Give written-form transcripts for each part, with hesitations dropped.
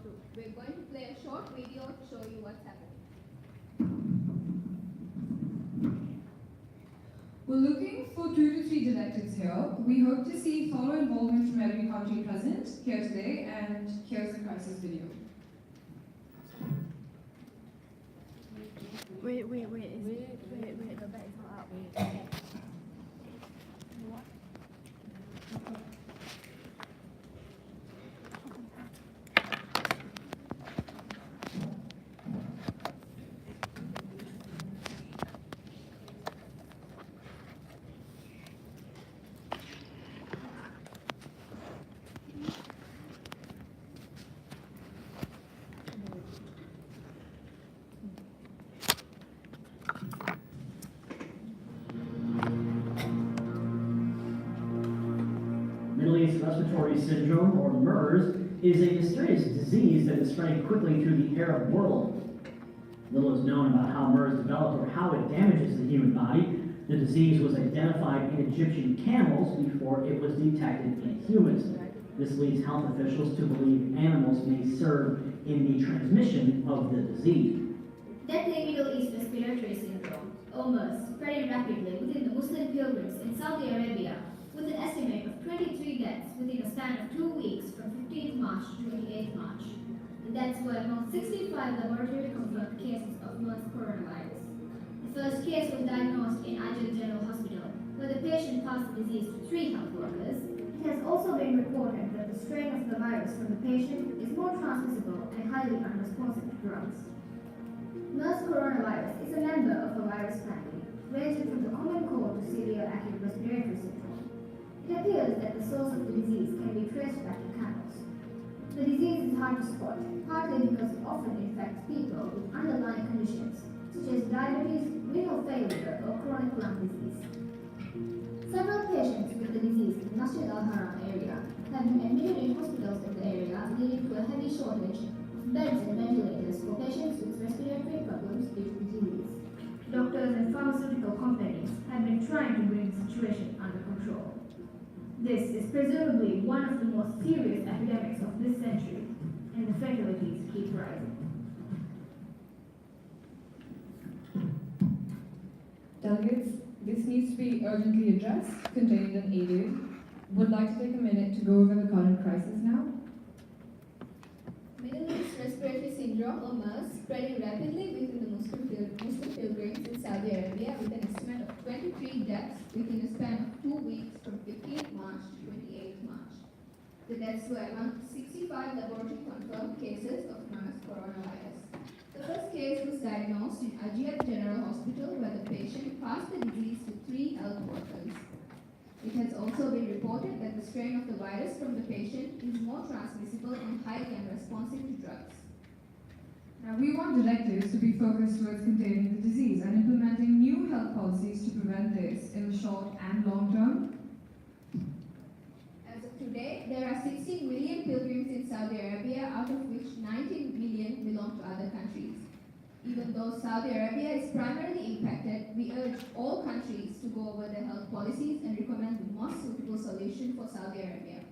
to. We're going to play a short video to show you what's happening. We're looking for 2 to 3 detectives here. We hope to see thorough involvement from every party present here today, and here's the crisis video. Wait, the bed is not out. What? Middle East Respiratory Syndrome, or MERS, is a mysterious disease that is spreading quickly through the Arab world. Little is known about how MERS developed or how it damages the human body. The disease was identified in Egyptian camels before it was detected in humans. This leads health officials to believe animals may serve in the transmission of the disease. Deadly Middle East Respiratory Syndrome, or MERS, spreading rapidly within the Muslim pilgrims in Saudi Arabia, with an estimate of 23 deaths within a span of 2 weeks from 15th March to 28th March. The deaths were among 65 laboratory-confirmed cases of MERS coronavirus. The first case was diagnosed in Ajad General Hospital, where the patient passed the disease to 3 health workers. It has also been reported that the strain of the virus from the patient is more transmissible and highly unresponsive to drugs. MERS coronavirus is a member of a virus family, ranging from the common cold to severe acute respiratory syndrome. It appears that the source of the disease can be traced back to camels. The disease is hard to spot, partly because it often infects people with underlying conditions, such as diabetes, renal failure, or chronic lung disease. Several patients with the disease in the Masjid al-Haram area have been admitted in hospitals in the area, leading to a heavy shortage of beds and ventilators for patients with respiratory problems due to the disease. Doctors and pharmaceutical companies have been trying to bring the situation under control. This is presumably one of the most serious epidemics of this century, and the fatalities keep rising. Delegates, this needs to be urgently addressed, contained and aided. Would like to take a minute to go over the current crisis now. Middle East Respiratory Syndrome, or MERS, spreading rapidly within the Muslim pilgrims in Saudi Arabia, with an estimate of 23 deaths within a span of 2 weeks from 15th March to 28th March. The deaths were among 65 laboratory-confirmed cases of MERS coronavirus. The first case was diagnosed in Ajiyat General Hospital, where the patient passed the disease to 3 health workers. It has also been reported that the strain of the virus from the patient is more transmissible and highly unresponsive to drugs. Now, we want directives to be focused towards containing the disease and implementing new health policies to prevent this in the short and long term. As of today, there are 16 million pilgrims in Saudi Arabia, out of which 19 million belong to other countries. Even though Saudi Arabia is primarily impacted, we urge all countries to go over their health policies and recommend the most suitable solution for Saudi Arabia.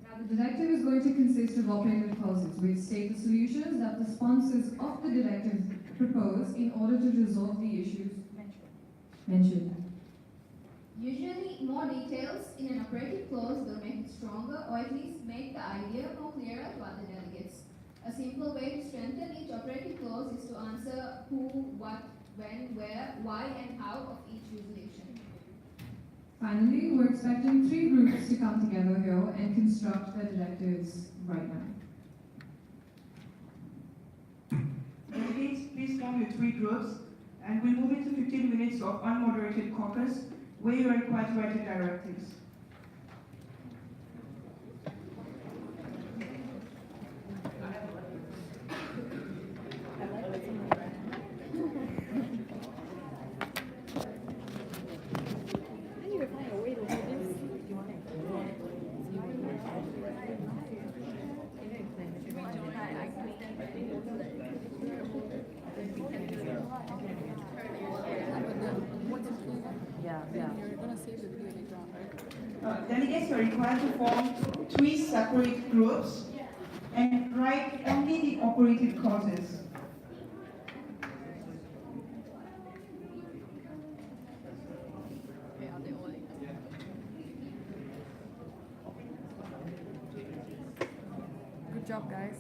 Now, the directive is going to consist of operative clauses which state the solutions that the sponsors of the directive propose in order to resolve the issues mentioned. Usually, more details in an operative clause will make it stronger, or at least make the idea more clearer to other delegates. A simple way to strengthen each operative clause is to answer who, what, when, where, why, and how of each resolution. Finally, we're expecting 3 groups to come together here and construct their directives right now. Delegates, please form your 3 groups, and we'll move into 15 minutes of unmoderated caucus, where you are required to write your directives. Delegates are required to form 3 separate groups and write horses. Good job, guys.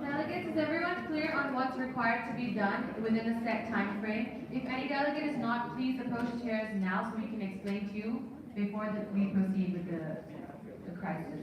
Delegates, is everyone clear on what's required to be done within a set time frame? If any delegate is not, please approach chairs now so we can explain to you before we proceed with the crisis.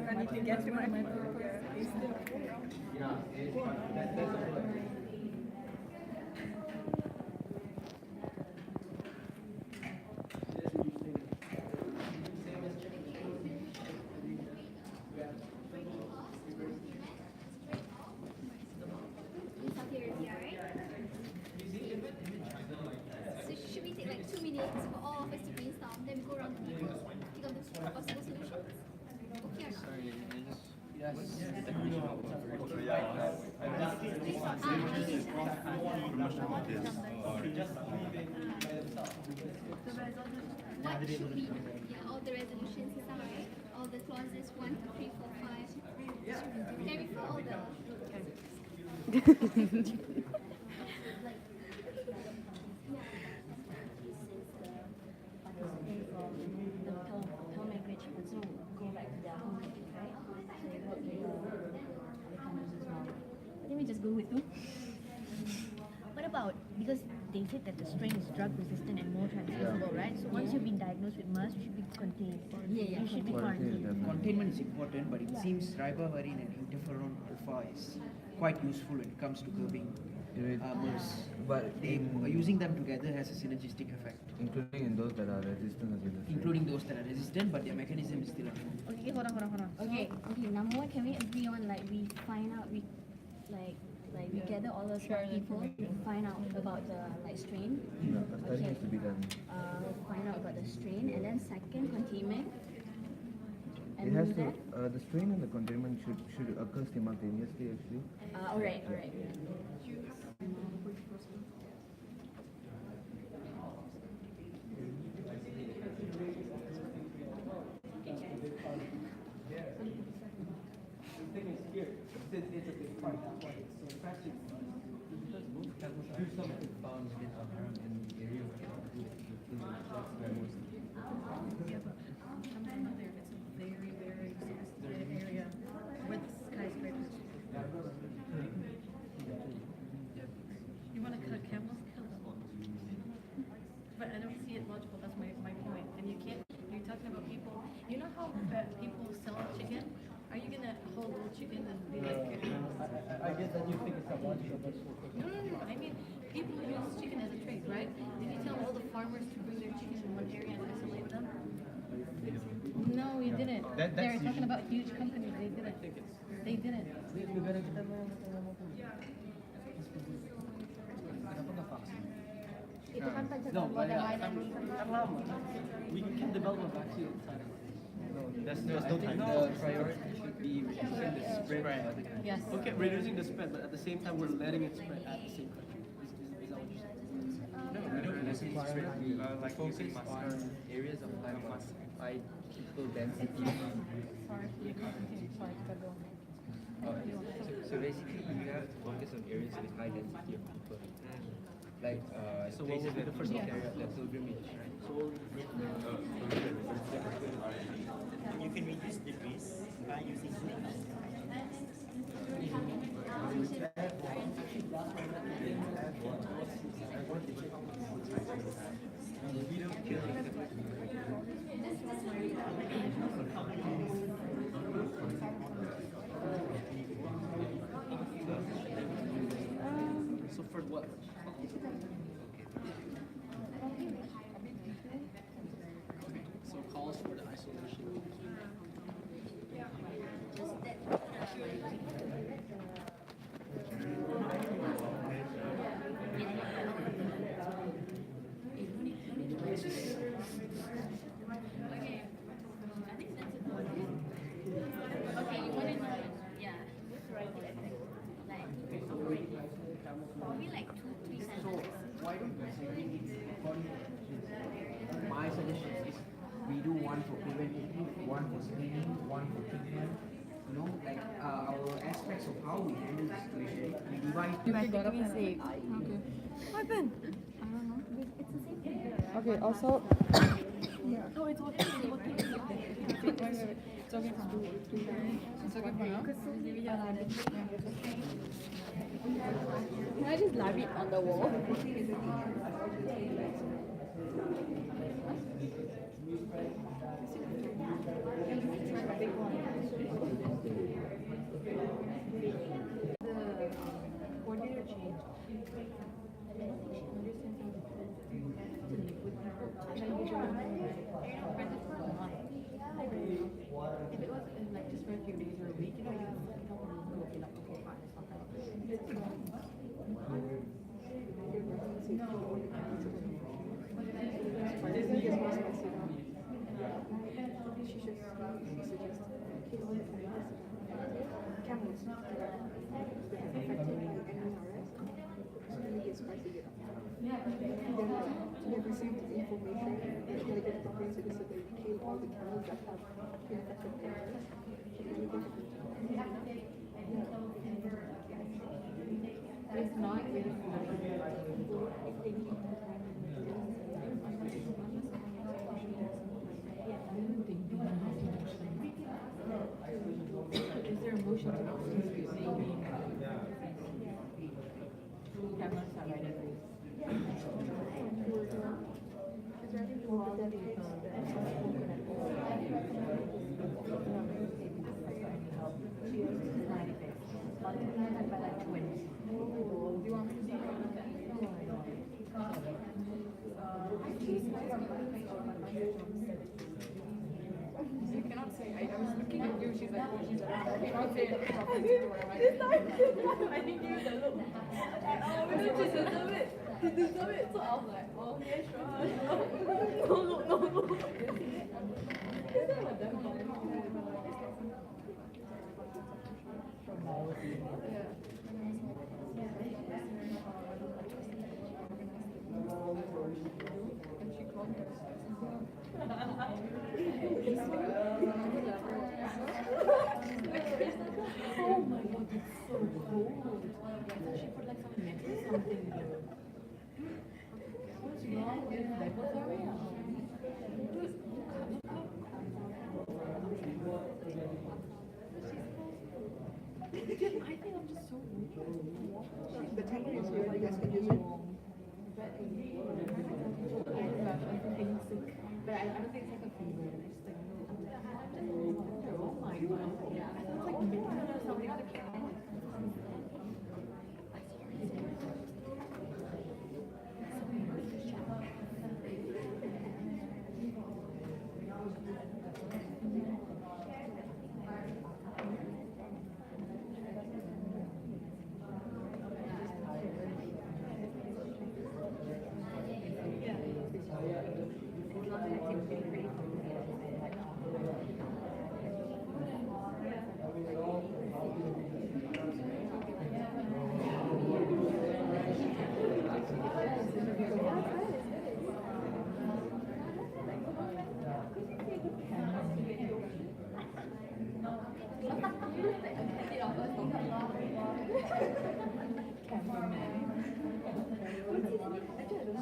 I need to get to my Saudi Arabia, right? So should we take like 2 minutes for all of us to brainstorm, then we go around the table, think of the possible solutions? Okay or not? What should be? Yeah, all the resolutions is alright. All the clauses 1, 2, 3, 4, 5. Can we refer all the Let me just go with you. What about, because they said that the strain is drug resistant and more transmissible, right? So once you've been diagnosed with MERS, you should be contained. You should be quarantined. Containment is important, but it seems ribavirin and interferon alpha is quite useful when it comes to curbing MERS. But They using them together has a synergistic effect, including in those that are resistant as well as including those that are resistant, but their mechanism is still unknown. Okay, hold on. Okay, number one, can we agree on like we find out, we gather all the smart people and find out about the like strain. Yeah, a study has to be done. Find out about the strain, and then second, containment. It has to the strain and the containment should occur simultaneously actually. Alright. You want to cut camels, kill them. But I don't see it logical, that's my point. And you can't, you're talking about people, you know how people sell chicken? Are you going to hold little chicken and be like, I guess that you think it's not logical, but no. I mean, people use chicken as a trade, right? Did you tell all the farmers to bring their chickens in one area and isolate them? No, we didn't. They were talking about huge companies, they didn't. They didn't. Itu kan No, pencegahan but yang lain. we can develop a vaccine inside. There's no time. The priority should be reducing the spread to other countries. Yes. Okay, reducing the spread, but at the same time, we're letting it spread at the same country. Is that what you're saying? No, we don't reduce the spread. We focus on areas of high people density. So basically, you have to focus on areas with high density of people. Like So what places would be where the first people one? carry out their pilgrimage, right? You can reduce the risk by using So for what? So calls for the isolation. Okay, you want to know? Yeah. Probably like 2-3 So sentences. why don't we segregate it according to my suggestion is we do one for preventative, one for screening, one for treatment. You know, like our aspects of how we handle the situation. We divide. Practically safe. Okay. What happened? I don't know. It's the same thing. Okay, also. No, it's okay. It's okay. It's okay for now. It's okay for now. Can I just lab it on the wall? The coordinator changed. If it was in like just for a few days or a week, you know, you would be like, okay, fine, it's not We have received information and delegated the principles that they kill all the camels that have been affected by this. It's not really Is there a motion to cameras are right multiplied by like 20. Do you want me to You cannot say, I was looking at you, she's like, oh, she's like, you cannot say it. I didn't give you the look. Oh, we don't just deserve it. You deserve it. So I was like, oh, okay, sure. No. Is that what that Oh my god, it's so cold. I thought she put like some net or something there. What's wrong with that? What's I think I'm just so rude. The timer is here, you guys can use it. I'm feeling sick. But I don't think it's like a fever. It's like, oh my god. I thought it's like midnight or something.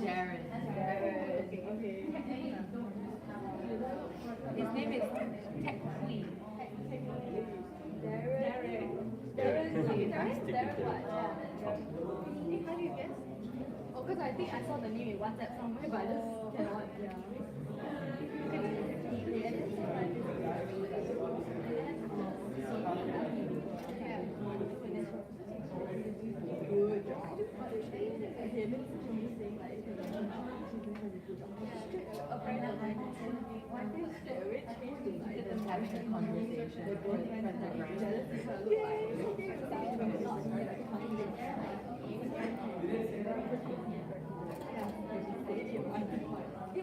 Jared. Okay. His name is Tech Queen. Darren. How do you guess? Oh, because I think I saw the name in WhatsApp somewhere, but I just cannot. Yeah. It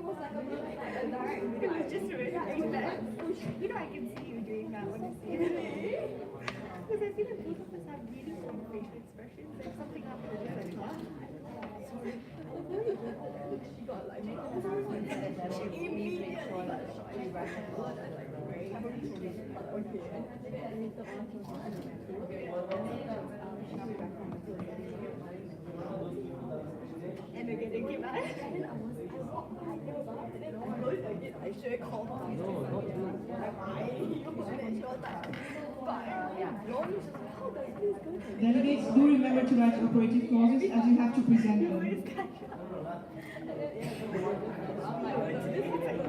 was like a bit like a direct, it was just really relaxed. You know, I can see you doing that when I see it. Because I feel like both of us have really strong facial expressions, like something happened and just like, what? She got like, she immediately got and again, they came out. And I walked by, it was up, and then I closed again. I should have called her. And she was like, but yeah, Lauren was just like, how does this go to? Delegates, do remember to write operative clauses as you have to present them.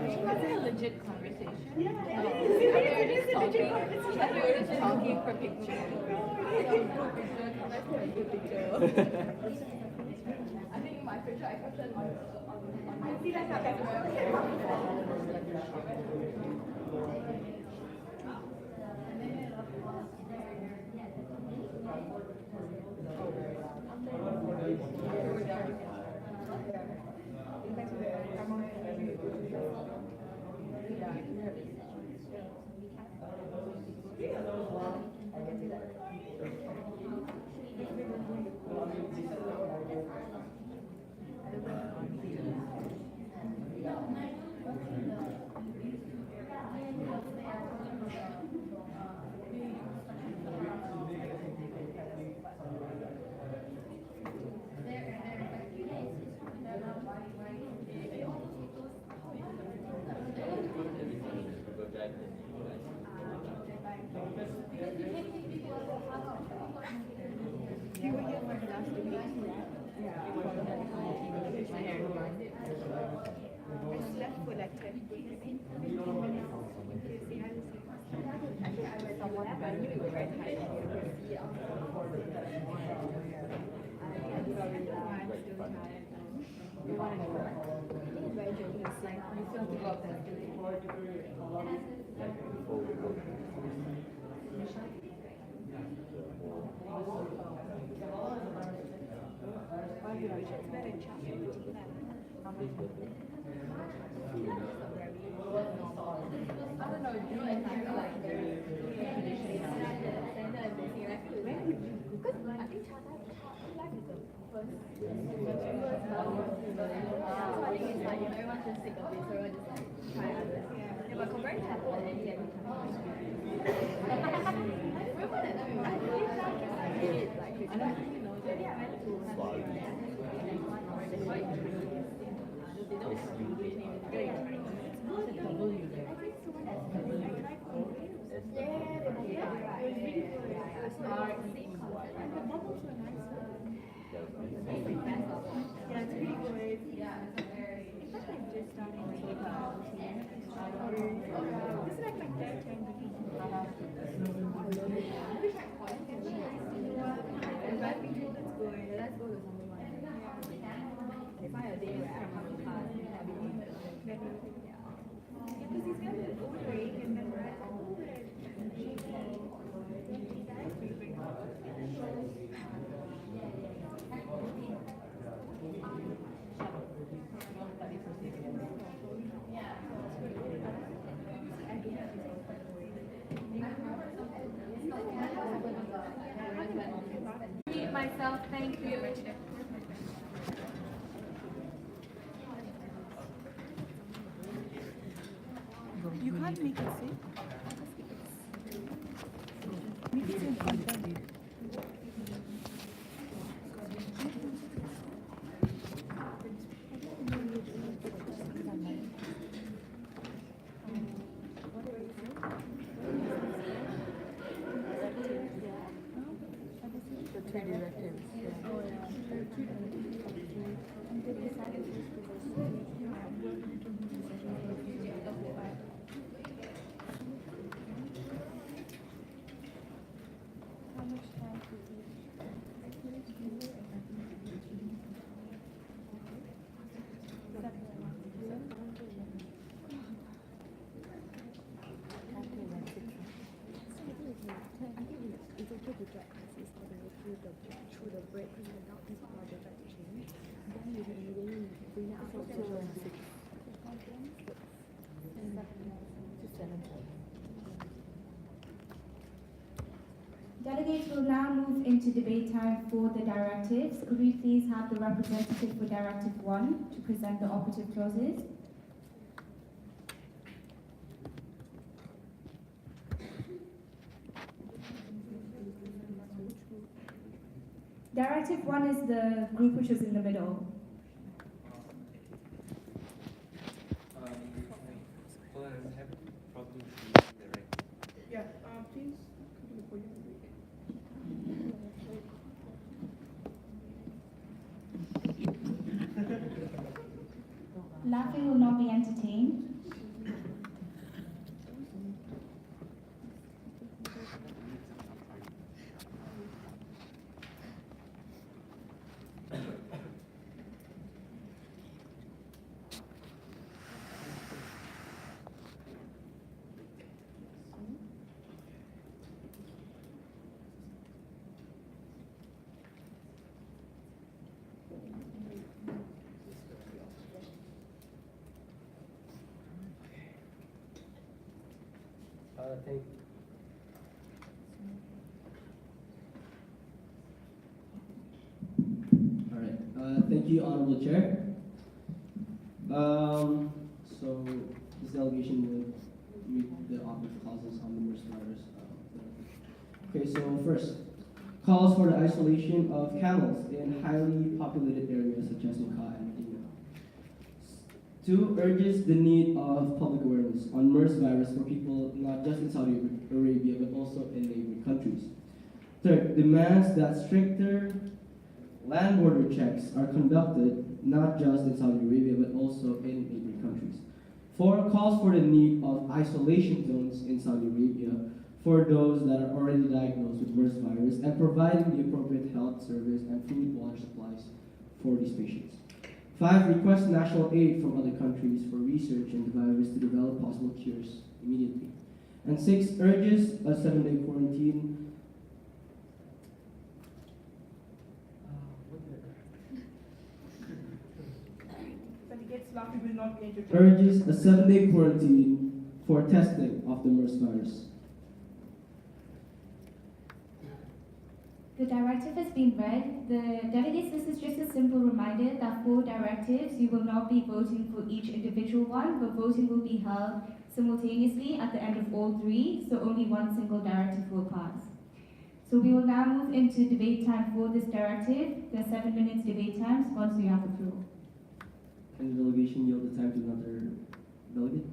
She has a legit conversation. Yeah, it is a legit conversation. I thought we were just talking for pictures. I think my picture, I posted I see that happening. You were here for the last 2 weeks, I slept for like 10 minutes. Actually, I was someone, but I knew it was very tight. Very joking, it's like you feel to go up there. But compared to Apple, any every time. Yeah, it's pretty good. Yeah. In fact, I'm just starting to take this is like my third time doing it. But we do, let's go. Let's go to somewhere. If I had a day where I have a car, then because he's gonna be overweight and then we're myself, thank you. You can't make it safe. Make it safe content. The 3 directives. Delegates will now move into debate time for the directives. Could we please have the representative for Directive 1 to present the operative clauses? Directive 1 is the group which is in the middle. Yeah, please come to the podium. Laughing will not be entertained. Thank All right. Thank you, Honorable Chair. So this delegation will read the operative clauses on the MERS virus. Okay, so first, calls for the isolation of camels in highly populated areas such as Nuka and Medina. 2, urges the need of public awareness on MERS virus for people not just in Saudi Arabia but also in neighboring countries. 3rd, demands that stricter land border checks are conducted not just in Saudi Arabia but also in neighboring countries. 4, calls for the need of isolation zones in Saudi Arabia for those that are already diagnosed with MERS virus and providing the appropriate health service and food water supplies for these patients. 5, requests national aid from other countries for research into the virus to develop possible cures immediately. And 6, urges a 7-day quarantine. Delegates laughing will not be entertained. Urges a 7-day quarantine for testing of the MERS virus. The directive has been read. The delegates, this is just a simple reminder that for directives, you will not be voting for each individual one, but voting will be held simultaneously at the end of all 3, so only one single directive will pass. So we will now move into debate time for this directive. There's 7 minutes debate time. Sponsor, you have the floor. Can the delegation yield the time to another delegate?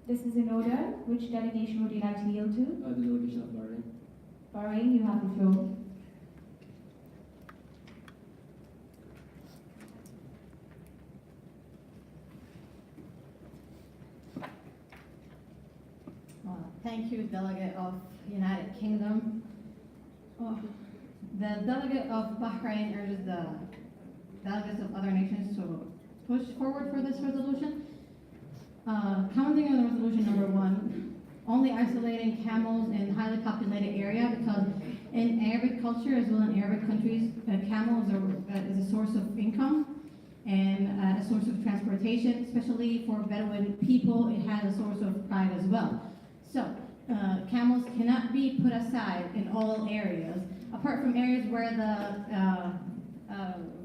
This is in order. Which delegation would you like to yield to? The delegation of Bahrain. Bahrain, you have the floor. Thank you, Delegate of United Kingdom. The Delegate of Bahrain urges the delegates of other nations to push forward for this resolution. Commenting on resolution number 1, only isolating camels in highly populated area, because in Arabic culture as well in Arabic countries, camels is a source of income and a source of transportation, especially for Bedouin people. It has a source of pride as well. So, camels cannot be put aside in all areas, apart from areas where the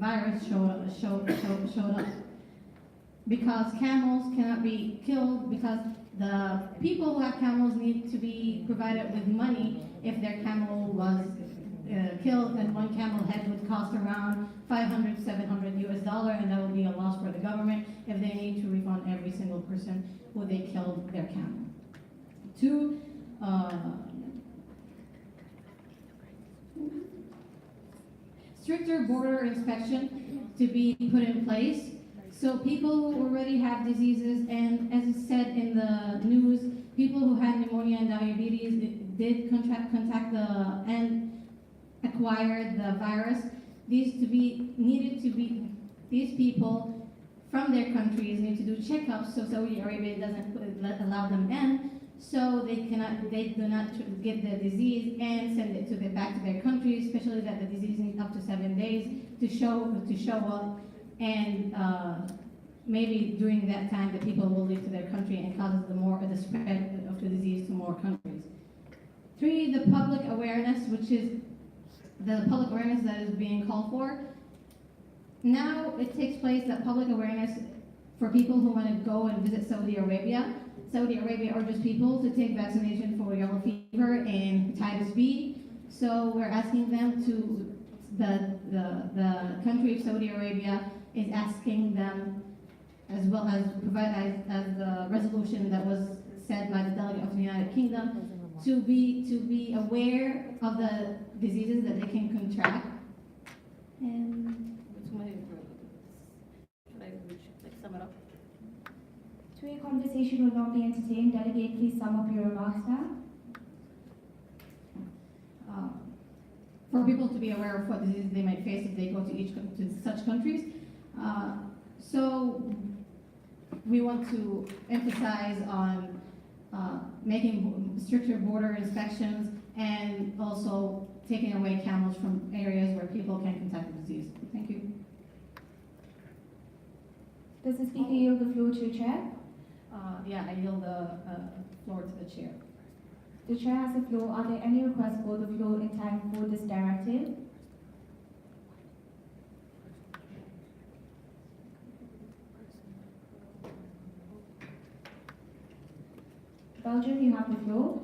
virus showed up. Because camels cannot be killed, because the people who have camels need to be provided with money if their camel was killed, and one camel head would cost around $500, $700 US, and that would be a loss for the government if they need to refund every single person who they killed their camel. 2, stricter border inspection to be put in place. So people who already have diseases, and as it said in the news, people who had pneumonia and diabetes did contact the and acquired the virus. These people from their countries need to do checkups, so Saudi Arabia doesn't allow them in, so they do not get the disease and send it back to their countries, especially that the disease needs up to 7 days to show up, and maybe during that time the people will leave to their country and causes the spread of the disease to more countries. 3, the public awareness, which is the public awareness that is being called for. Now it takes place that public awareness for people who want to go and visit Saudi Arabia. Saudi Arabia urges people to take vaccination for yellow fever and hepatitis B. So we're asking them to, the country of Saudi Arabia is asking them, as well as provide as the resolution that was said by the delegate of the United Kingdom, to be aware of the diseases that they can contract. And should I sum it up? 3, conversation will not be entertained. Delegate, please sum up your remarks now. For people to be aware of what diseases they might face if they go to such countries. So we want to emphasize on making stricter border inspections and also taking away camels from areas where people can contract the disease. Thank you. Does the speaker yield the floor to Chair? Yeah, I yield the floor to the chair. The Chair has the floor. Are there any requests for the floor in time for this directive? Belgium, you have the floor.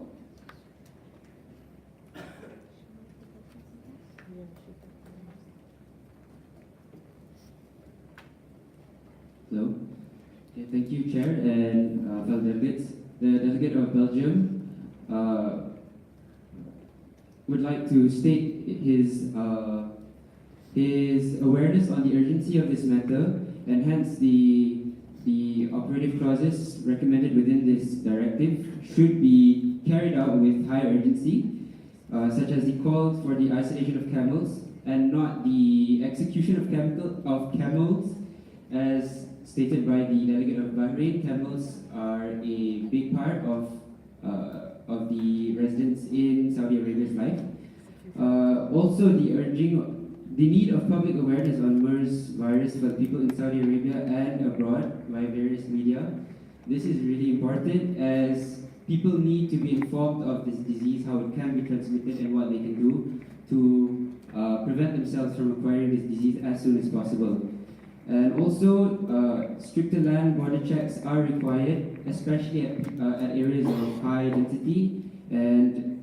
Hello. Okay, thank you, Chair and fellow delegates. The delegate of Belgium would like to state his awareness on the urgency of this matter, and hence the operative clauses recommended within this directive should be carried out with high urgency, such as the call for the isolation of camels and not the execution of camels, as stated by the delegate of Bahrain. Camels are a big part of the residents in Saudi Arabia's life. Also, the need of public awareness on MERS virus for people in Saudi Arabia and abroad by various media. This is really important, as people need to be informed of this disease, how it can be transmitted, and what they can do to prevent themselves from acquiring this disease as soon as possible. And also, stricter land border checks are required, especially at areas of high density, and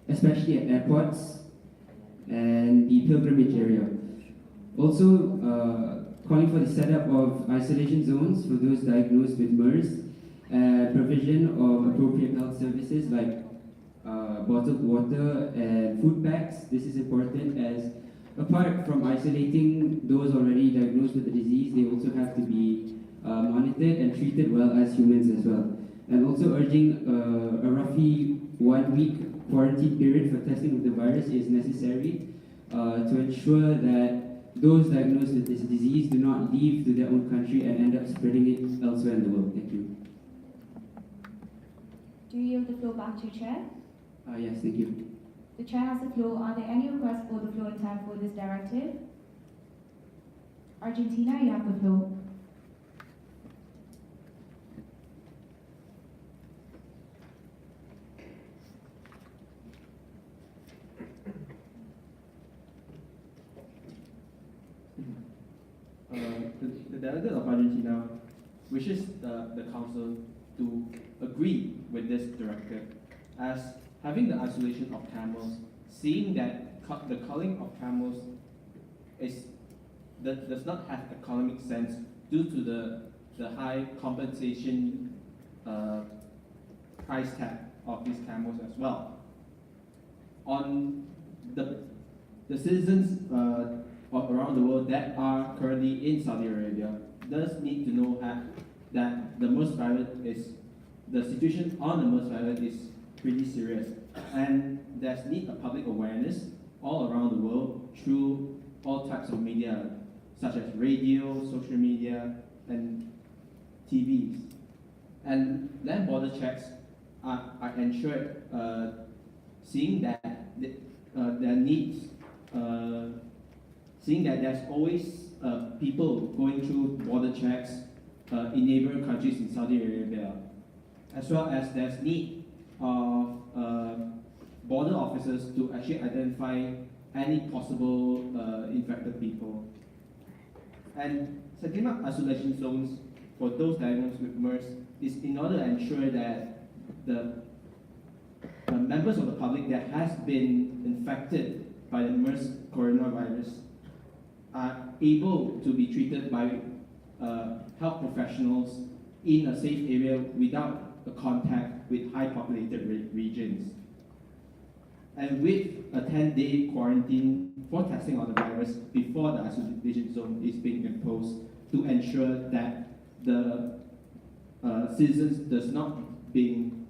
especially at airports and the pilgrimage area. Also, calling for the setup of isolation zones for those diagnosed with MERS, provision of appropriate health services like bottled water and food packs. This is important, as apart from isolating those already diagnosed with the disease, they also have to be monitored and treated well as humans as well. And also urging a roughly 1 week quarantine period for testing of the virus is necessary to ensure that those diagnosed with this disease do not leave to their own country and end up spreading it elsewhere in the world. Thank you. Do you yield the floor back to Chair? Yes, thank you. The Chair has the floor. Are there any requests for the floor in time for this directive? Argentina, you have the floor. The delegate of Argentina wishes the Council to agree with this directive, as having the isolation of camels, seeing that the culling of camels does not have economic sense due to the high compensation price tag of these camels as well. On the citizens around the world that are currently in Saudi Arabia does need to know that the situation on the MERS virus is pretty serious, and there's need a public awareness all around the world through all types of media, such as radio, social media, and TVs. And land border checks are ensured, seeing that there needs seeing that there's always people going through border checks in neighboring countries in Saudi Arabia, as well as there's need of border officers to actually identify any possible infected people. And setting up isolation zones for those diagnosed with MERS is in order to ensure that the members of the public that has been infected by the MERS coronavirus are able to be treated by health professionals in a safe area without a contact with high populated regions. And with a 10-day quarantine for testing of the virus before the isolation zone is being imposed to ensure that the citizens does not being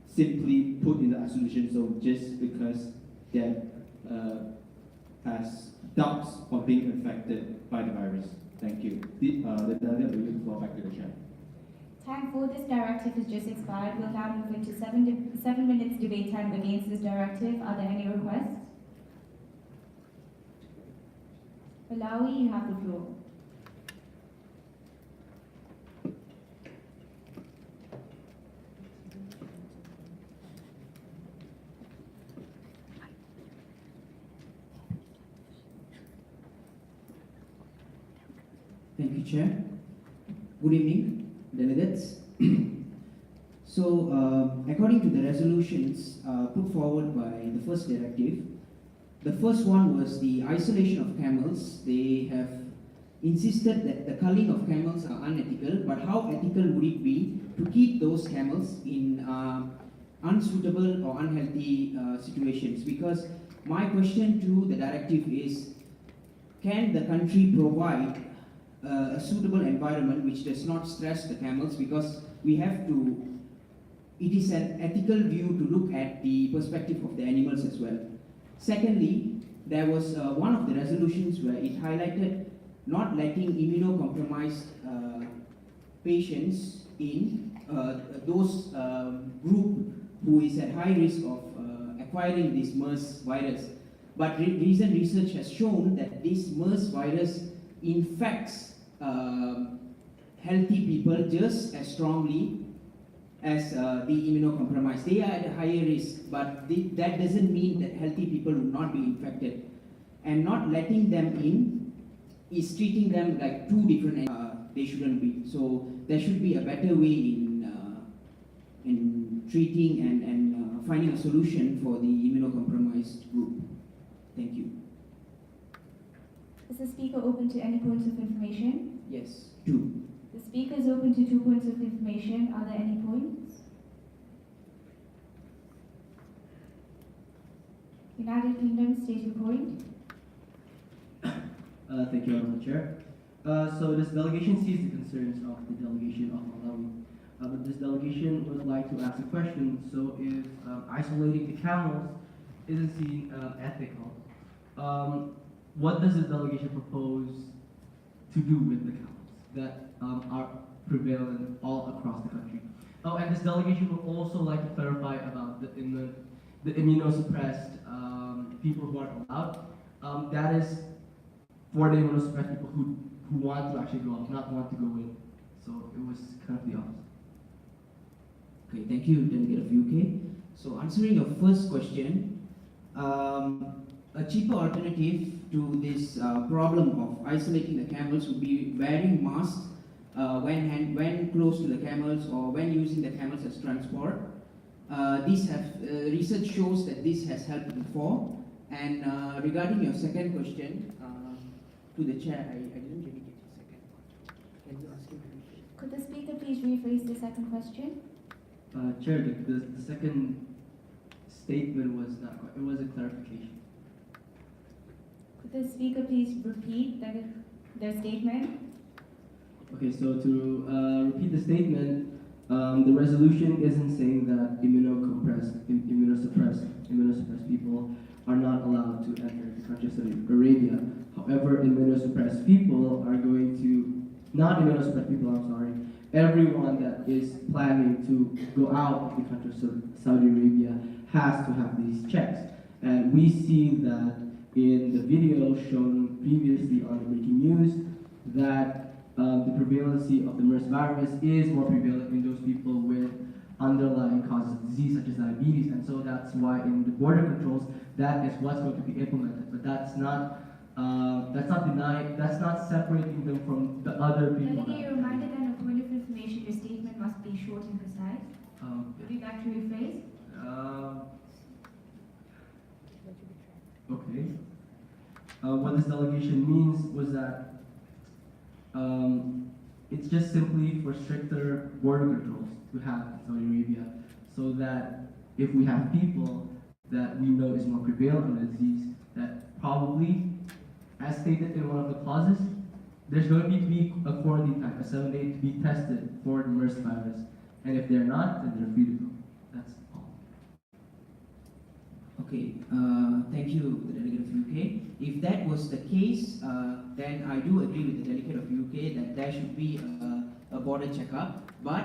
simply put in the isolation zone just because they has doubts of being infected by the virus. Thank you. The delegate will give the floor back to the chair. Time for this directive has just expired. We'll now move into 7 minutes debate time against this directive. Are there any requests? Malawi, you have the floor. Thank you, Chair. Good evening, delegates. According to the resolutions put forward by the first directive, the first one was the isolation of camels. They have insisted that the culling of camels are unethical, but how ethical would it be to keep those camels in unsuitable or unhealthy situations? Because my question to the directive is, can the country provide a suitable environment which does not stress the camels? Because we have to, it is an ethical view to look at the perspective of the animals as well. Secondly, there was one of the resolutions where it highlighted not letting immunocompromised patients in those group who is at high risk of acquiring this MERS virus. But recent research has shown that this MERS virus infects healthy people just as strongly as the immunocompromised. They are at a higher risk, but that doesn't mean that healthy people will not be infected. And not letting them in is treating them like two different they shouldn't be. So there should be a better way in treating and finding a solution for the immunocompromised group. Thank you. Is the speaker open to any points of information? Yes, 2. The speaker is open to 2 points of information. Are there any points? United Kingdom, state your point. Thank you, Honorable Chair. So this delegation sees the concerns of the delegation of Malawi. But this delegation would like to ask a question. So if isolating the camels isn't seen ethical, what does the delegation propose to do with the camels that are prevalent all across the country? Oh, and this delegation would also like to clarify about the immunosuppressed people who are allowed. That is for the immunosuppressed people who want to actually go out, not want to go in. So it was kind of the opposite. Okay, thank you, Delegate of UK. So answering your first question, a cheaper alternative to this problem of isolating the camels would be wearing masks when close to the camels or when using the camels as transport. Research shows that this has helped before. And regarding your second question, to the chair, I didn't really get your second one. Can you ask him? Could the speaker please rephrase the second question? Chair, the second statement was not quite, it was a clarification. Could the speaker please repeat their statement? Okay, so to repeat the statement, the resolution isn't saying that immunosuppressed people are not allowed to enter the country of Saudi Arabia. However, immunosuppressed people are going to, not immunosuppressed people, I'm sorry, everyone that is planning to go out of the country of Saudi Arabia has to have these checks. And we see that in the video shown previously on the breaking news that the prevalency of the MERS virus is more prevalent in those people with underlying causes of disease such as diabetes, and so that's why in the border controls that is what's going to be implemented. But that's not separating them from the other people. Delegate, you're reminded that in a point of information, your statement must be short and precise. Would you like to rephrase? Okay. What this delegation means was that it's just simply for stricter border controls to have in Saudi Arabia, so that if we have people that we know is more prevalent on the disease, that probably, as stated in one of the clauses, there's going to need to be a quarantine time, a 7-day to be tested for the MERS virus, and if they're not, then they're free to go. That's all. Okay, thank you, the delegate of UK. If that was the case, then I do agree with the delegate of UK that there should be a border checkup. But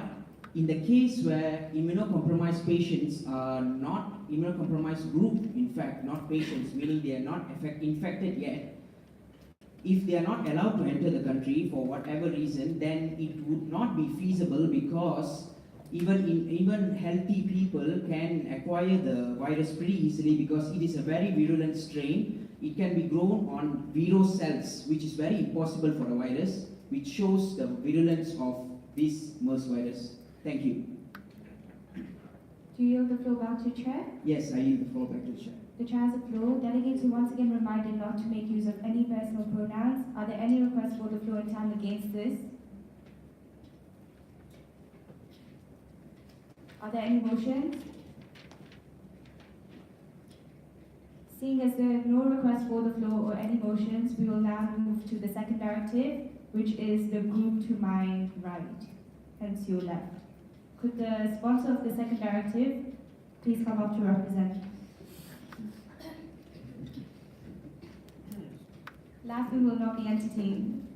in the case where immunocompromised patients are not immunocompromised group, in fact, not patients, meaning they are not infected yet, if they are not allowed to enter the country for whatever reason, then it would not be feasible, because even healthy people can acquire the virus pretty easily, because it is a very virulent strain. It can be grown on viro cells, which is very impossible for a virus, which shows the virulence of this MERS virus. Thank you. Do you yield the floor back to Chair? Yes, I yield the floor back to the Chair. The Chair has the floor. Delegates are once again reminded not to make use of any personal pronouns. Are there any requests for the floor in time against this? Are there any motions? Seeing as there are no requests for the floor or any motions, we will now move to the second directive, which is the group to my right, hence your left. Could the sponsor of the second directive please come up to represent? Laughing will not be entertained.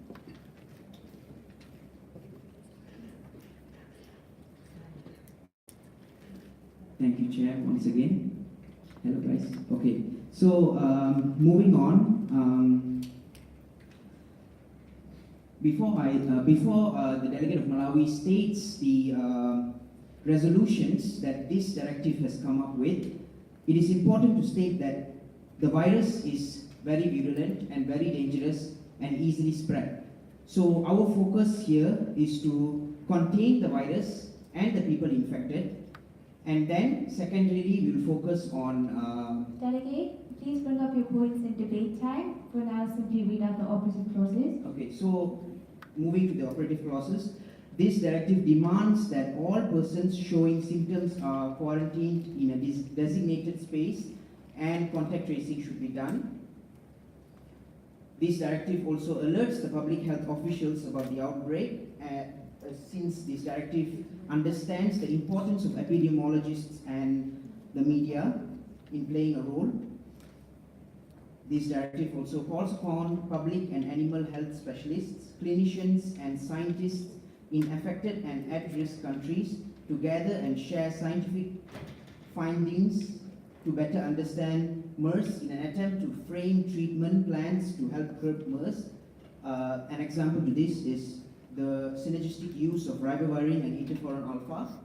Thank you, Chair, once again. Hello, guys. Okay, so moving on. Before the delegate of Malawi states the resolutions that this directive has come up with, it is important to state that the virus is very virulent and very dangerous and easily spread. So our focus here is to contain the virus and the people infected. And then, secondarily, we'll focus on... Delegate, please bring up your points in debate time. For now, simply read out the operative clauses. Okay, so moving to the operative clauses, this directive demands that all persons showing symptoms are quarantined in a designated space, and contact tracing should be done. This directive also alerts the public health officials about the outbreak, since this directive understands the importance of epidemiologists and the media in playing a role. This directive also calls upon public and animal health specialists, clinicians and scientists in affected and at-risk countries to gather and share scientific findings to better understand MERS in an attempt to frame treatment plans to help curb MERS. An example to this is the synergistic use of ribavirin and interferon alpha.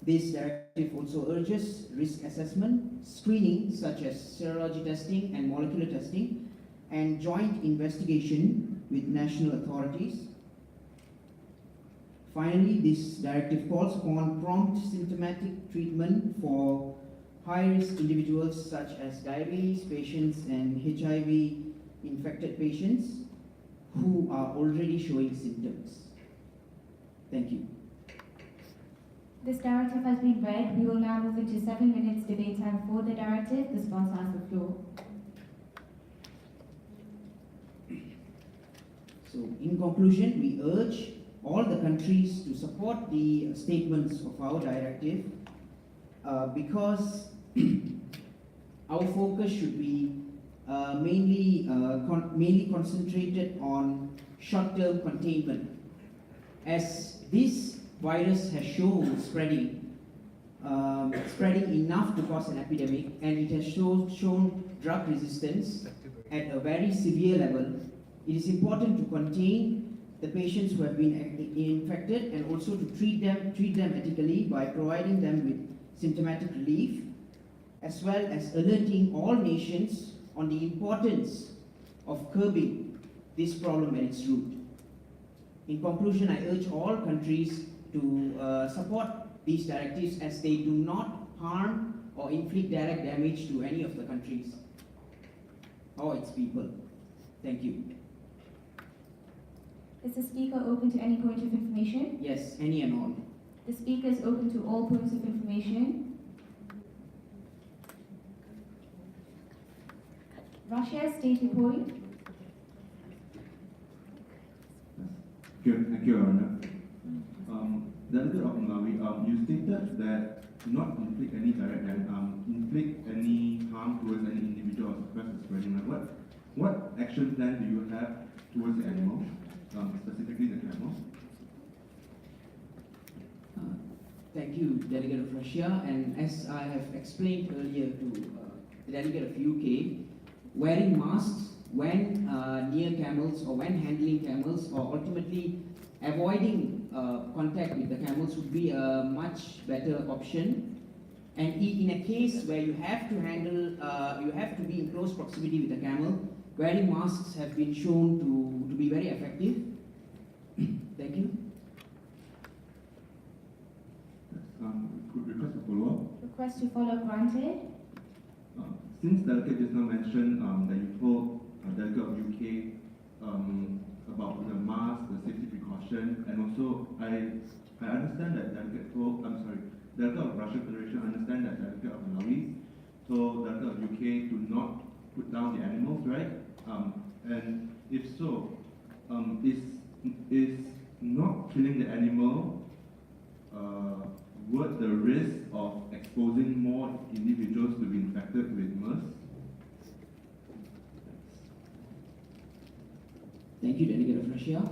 This directive also urges risk assessment, screening such as serology testing and molecular testing, and joint investigation with national authorities. Finally, this directive calls upon prompt symptomatic treatment for high-risk individuals such as diabetes patients and HIV-infected patients who are already showing symptoms. Thank you. This directive has been read. We will now move into 7 minutes debate time for the directive. The sponsor has the floor. So, in conclusion, we urge all the countries to support the statements of our directive because our focus should be mainly concentrated on short-term containment. As this virus has shown spreading, spreading enough to cause an epidemic, and it has shown drug resistance at a very severe level. It is important to contain the patients who have been infected and also to treat them ethically by providing them with symptomatic relief, as well as alerting all nations on the importance of curbing this problem at its root. In conclusion, I urge all countries to support these directives as they do not harm or inflict direct damage to any of the countries or its people. Thank you. Is the speaker open to any point of information? Yes, any and all. The speaker is open to all points of information. Russia, state your point. Thank you, Your Honor. Delegate of Malawi, you stated that not inflict any harm towards any individual or suppress the spreading. What action plan do you have towards the animal, specifically the camel? Thank you, Delegate of Russia. And as I have explained earlier to the Delegate of UK, wearing masks when near camels or when handling camels, or ultimately avoiding contact with the camels would be a much better option. And in a case where you have to you have to be in close proximity with the camel, wearing masks have been shown to be very effective. Thank you. Could request a follow-up? Request to follow granted. Since Delegate just now mentioned that you told Delegate of UK about the mask, the safety precaution, and also I understand that Delegate of Russian Federation understand that Delegate of Malawi told Delegate of UK to not put down the animals, right? And if so, is not killing the animal worth the risk of exposing more individuals to be infected with MERS? Thank you, Delegate of Russia.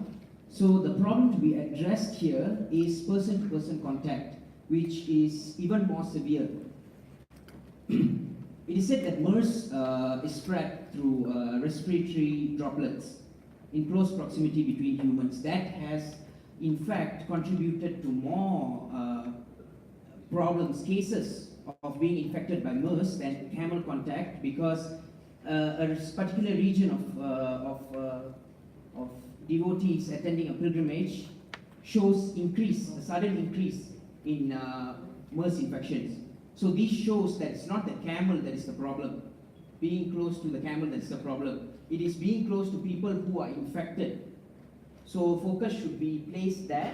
So the problem to be addressed here is person-to-person contact, which is even more severe. It is said that MERS is spread through respiratory droplets in close proximity between humans. That has, in fact, contributed to more cases of being infected by MERS than camel contact, because a particular region of devotees attending a pilgrimage shows a sudden increase in MERS infections. So this shows that it's not the camel that is the problem, being close to the camel that is the problem. It is being close to people who are infected. So focus should be placed there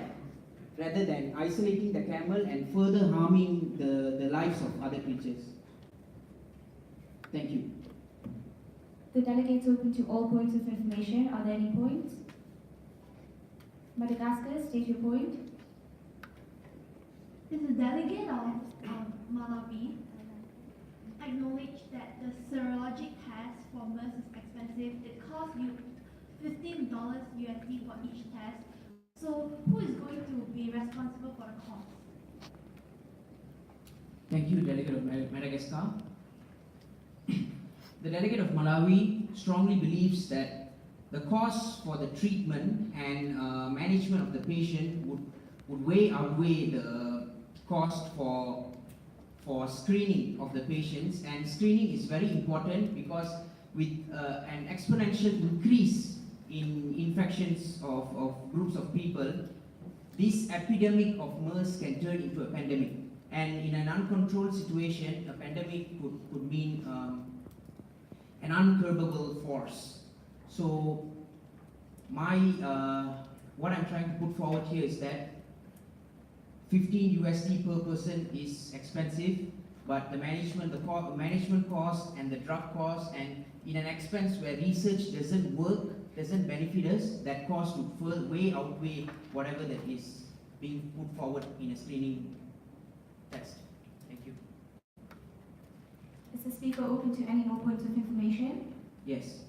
rather than isolating the camel and further harming the lives of other creatures. Thank you. The delegate's open to all points of information. Are there any points? Madagascar, state your point. Is the delegate of Malawi acknowledge that the serologic test for MERS is expensive? It costs you $15 USD for each test. So who is going to be responsible for the cost? Thank you, Delegate of Madagascar. The Delegate of Malawi strongly believes that the cost for the treatment and management of the patient would outweigh the cost for screening of the patients. And screening is very important because with an exponential increase in infections of groups of people, this epidemic of MERS can turn into a pandemic. And in an uncontrolled situation, a pandemic could mean an uncurbable force. So what I'm trying to put forward here is that 15 USD per person is expensive, but the management cost and the drug cost, and in an expense where research doesn't work, doesn't benefit us, that cost would way outweigh whatever that is being put forward in a screening test. Thank you. Is the speaker open to any more points of information? Yes.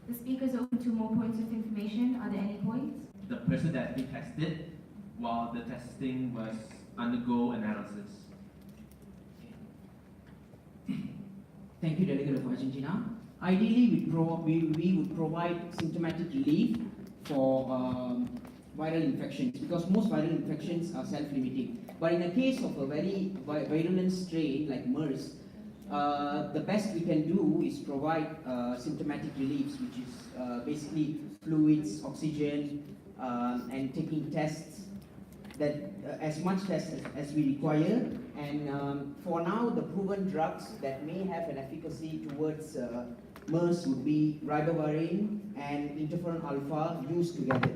The speaker is open to more points of information. Are there any points? The person that's been tested while the testing was undergo analysis. Thank you, Delegate of Argentina. Ideally, we would provide symptomatic relief for viral infections because most viral infections are self-limiting. But in the case of a very virulent strain like MERS, the best we can do is provide symptomatic reliefs, which is basically fluids, oxygen, and taking tests, that as much tests as we require. And for now, the proven drugs that may have an efficacy towards MERS would be ribavirin and interferon alpha used together.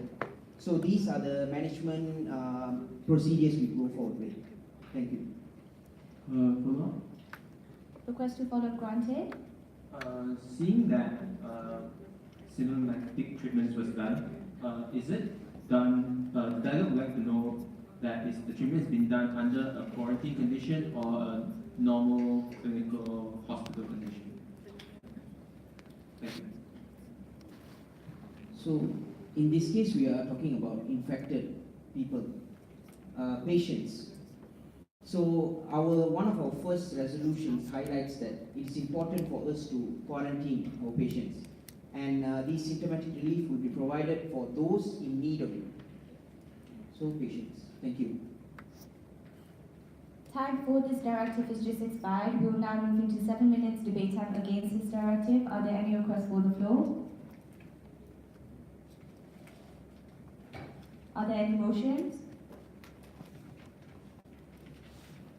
So these are the management procedures we go forward with. Thank you. Follow-up? Request to follow up granted. Seeing that symptomatic treatments was done, is it done, the delegate would like to know that is the treatment has been done under a quarantine condition or a normal clinical hospital condition? Thank you. So in this case, we are talking about infected people, patients. So one of our first resolutions highlights that it is important for us to quarantine our patients, and these symptomatic relief will be provided for those in need of it. So patients, thank you. Time for this directive is just expired. We will now move into 7 minutes debate time against this directive. Are there any requests for the floor? Are there any motions?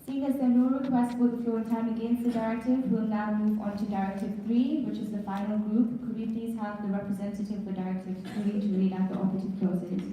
Seeing as there are no requests for the floor and time against the directive, we'll now move on to Directive 3, which is the final group. Could we please have the representative for Directive 3 to read out the operative clauses?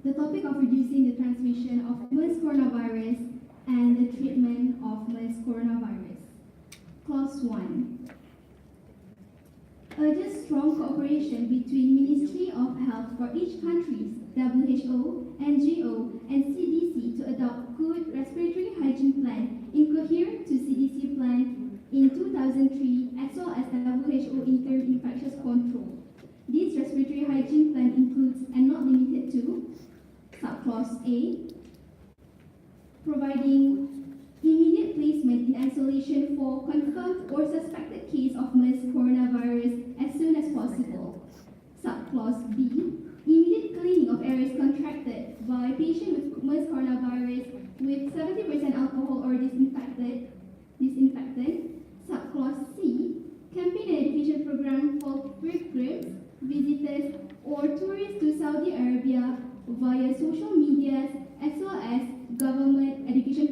The topic of reducing the transmission of MERS coronavirus and the treatment of MERS coronavirus. Clause 1. Urges strong cooperation between Ministry of Health for each country's WHO, NGO, and CDC to adopt good respiratory hygiene plan incoherent to CDC plan in 2003 as well as WHO interim infectious control. This respiratory hygiene plan includes and not limited to Subclause A, providing immediate placement in isolation for confirmed or suspected case of MERS coronavirus as soon as possible. Subclause B, immediate cleaning of areas contracted by patient with MERS coronavirus with 70% alcohol or disinfectant. Subclause C, campaign and education program for pilgrims, visitors, or tourists to Saudi Arabia via social media as well as government education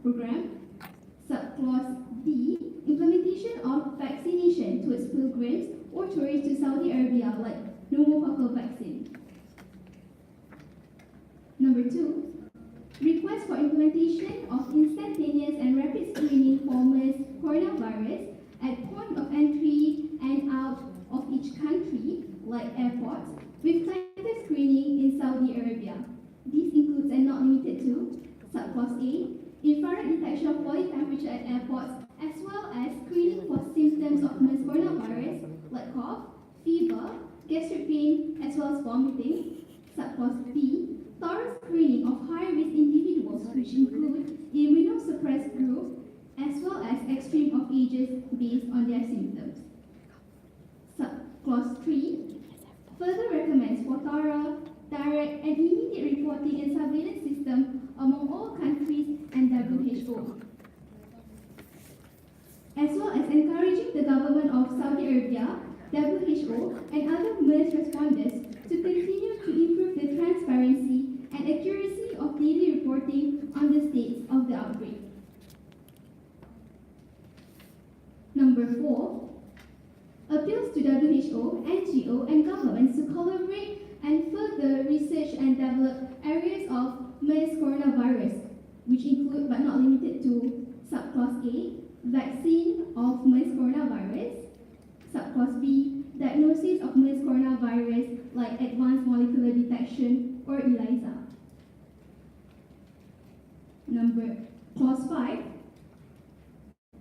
program. Subclause D, implementation of vaccination towards pilgrims or tourists to Saudi Arabia like pneumococcal vaccine. Number 2, request for implementation of instantaneous and rapid screening for MERS coronavirus at point of entry and out of each country, like airports, with tighter screening in Saudi Arabia. This includes and not limited to Subclause A, infrared detection of body temperature at airports, as well as screening for symptoms of MERS coronavirus, like cough, fever, gastric pain, as well as vomiting. Subclause B, thorough screening of high-risk individuals, which include immunosuppressed group, as well as extreme of ages based on their symptoms. Subclause 3, further recommends for thorough, direct, and immediate reporting and surveillance system among all countries and WHO, as well as encouraging the government of Saudi Arabia, WHO, and other MERS responders to continue to improve the transparency and accuracy of daily reporting on the states of the outbreak. Number 4, appeals to WHO, NGO, and governments to collaborate and further research and develop areas of MERS coronavirus, which include but not limited to subclass A, vaccine of MERS coronavirus, subclass B, diagnosis of MERS coronavirus like advanced molecular detection or ELISA. Clause 5,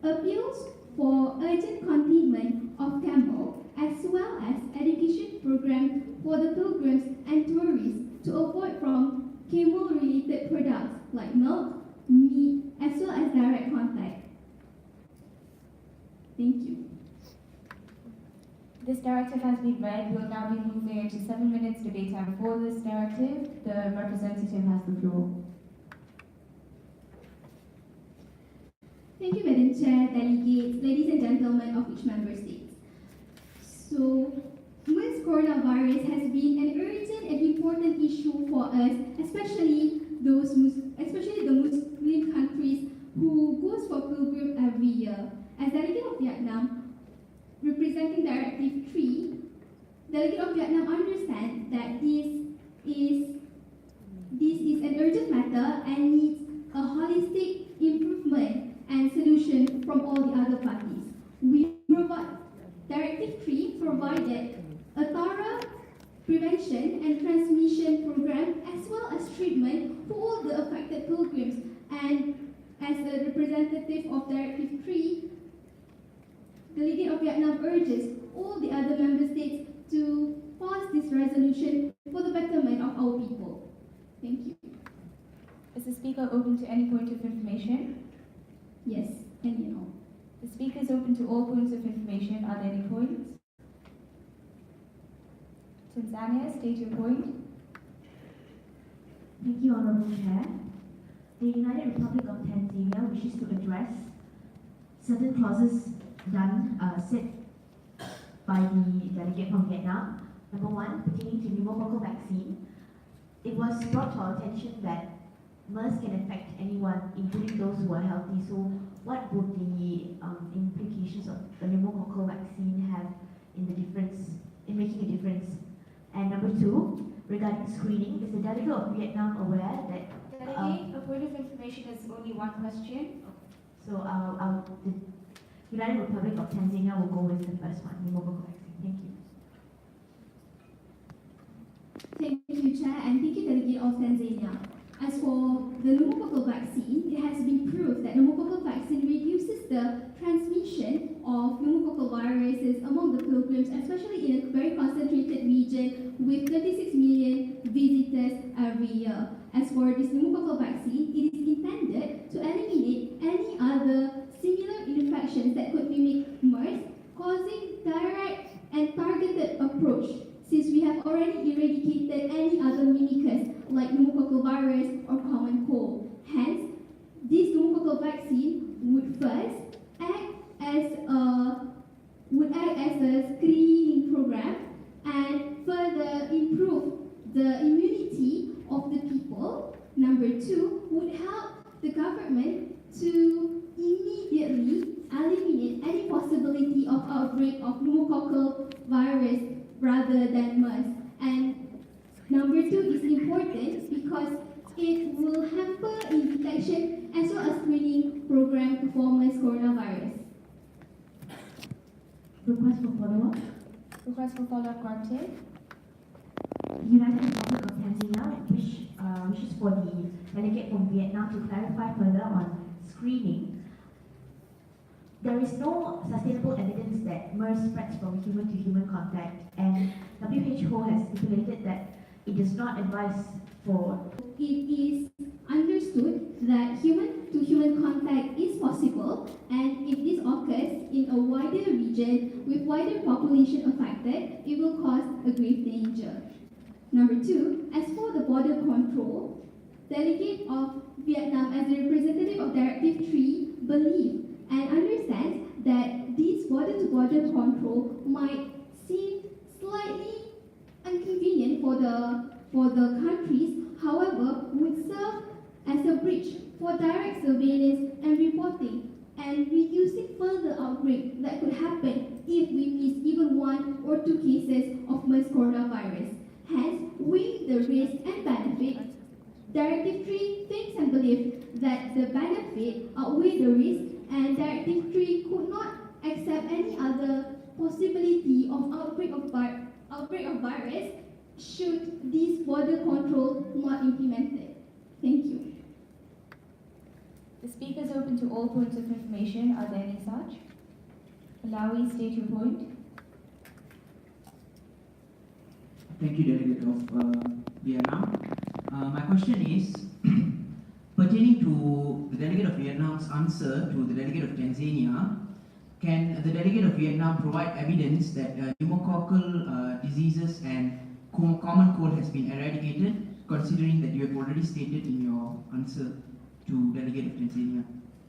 appeals for urgent containment of camel as well as education programs for the pilgrims and tourists to avoid from camel-related products like milk, meat, as well as direct contact. Thank you. This directive has been read. We'll now be moving into 7 minutes debate time for this directive. The representative has the floor. Thank you, Madam Chair, delegates, ladies and gentlemen of each member state. So, MERS coronavirus has been an urgent and important issue for us, especially the Muslim countries who goes for pilgrim every year. As delegate of Vietnam, representing Directive 3, delegate of Vietnam understands that this is an urgent matter and needs a holistic improvement and solution from all the other parties. Directive 3 provided a thorough prevention and transmission program as well as treatment for all the affected pilgrims. And as a representative of Directive 3, Delegate of Vietnam urges all the other member states to pass this resolution for the betterment of our people. Thank you. Is the speaker open to any point of information? Yes, any and all. The speaker is open to all points of information. Are there any points? Tanzania, state your point. Thank you, Honourable Chair. The United Republic of Tanzania wishes to address certain clauses set by the delegate from Vietnam. Number one, pertaining to pneumococcal vaccine. It was brought to our attention that MERS can affect anyone, including those who are healthy. So what would the implications of the pneumococcal vaccine have in making a difference? And number two, regarding screening, is the delegate of Vietnam aware that... Delegate, a point of information is only one question. So the United Republic of Tanzania will go with the first one, pneumococcal vaccine. Thank you. Thank you, Chair, and thank you, Delegate of Tanzania. As for the pneumococcal vaccine, it has been proved that pneumococcal vaccine reduces the transmission of pneumococcal viruses among the pilgrims, especially in a very concentrated region with 36 million visitors every year. As for this pneumococcal vaccine, it is intended to eliminate any other similar infections that could mimic MERS, causing direct and targeted approach, since we have already eradicated any other mimickers like pneumococcal virus or common cold. Hence, this pneumococcal vaccine would first act as a screening program and further improve the immunity of the people. Number two, would help the government to immediately eliminate any possibility of outbreak of pneumococcal virus rather than MERS. And number two is important because it will hamper in detection as well as screening program for MERS coronavirus. Request for follow-up. Request for follow-up granted. United Republic of Tanzania wishes for the delegate from Vietnam to clarify further on screening. There is no sustainable evidence that MERS spreads from human to human contact, and WHO has stipulated that it does not advise for... It is understood that human-to-human contact is possible, and if this occurs in a wider region with wider population affected, it will cause a grave danger. Number two, as for the border control, delegate of Vietnam as the representative of Directive 3 believe and understands that this border-to-border control might seem slightly inconvenient for the countries, however, would serve as a bridge for direct surveillance and reporting, and reducing further outbreak that could happen if we miss even 1 or 2 cases of MERS coronavirus. Hence, weighing the risk and benefit, Directive 3 thinks and believes that the benefit outweigh the risk, and Directive 3 could not accept any other possibility of outbreak of virus should this border control not implemented. Thank you. The speaker is open to all points of information. Are there any such? Malawi, state your point. Thank you, Delegate of Vietnam. My question is pertaining to the Delegate of Vietnam's answer to the Delegate of Tanzania. Can the Delegate of Vietnam provide evidence that pneumococcal diseases and common cold has been eradicated, considering that you have already stated in your answer to Delegate of Tanzania?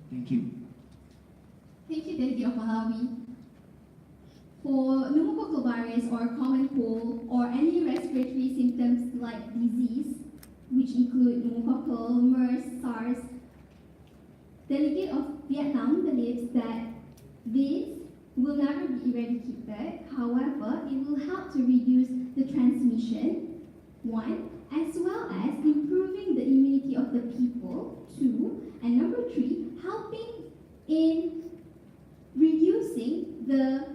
Thank you. Thank you, Delegate of Malawi. For pneumococcal virus or common cold or any respiratory symptoms like disease, which include pneumococcal, MERS, SARS, Delegate of Vietnam believes that this will never be eradicated. However, it will help to reduce the transmission, 1, as well as improving the immunity of the people, 2, and number 3, helping in reducing the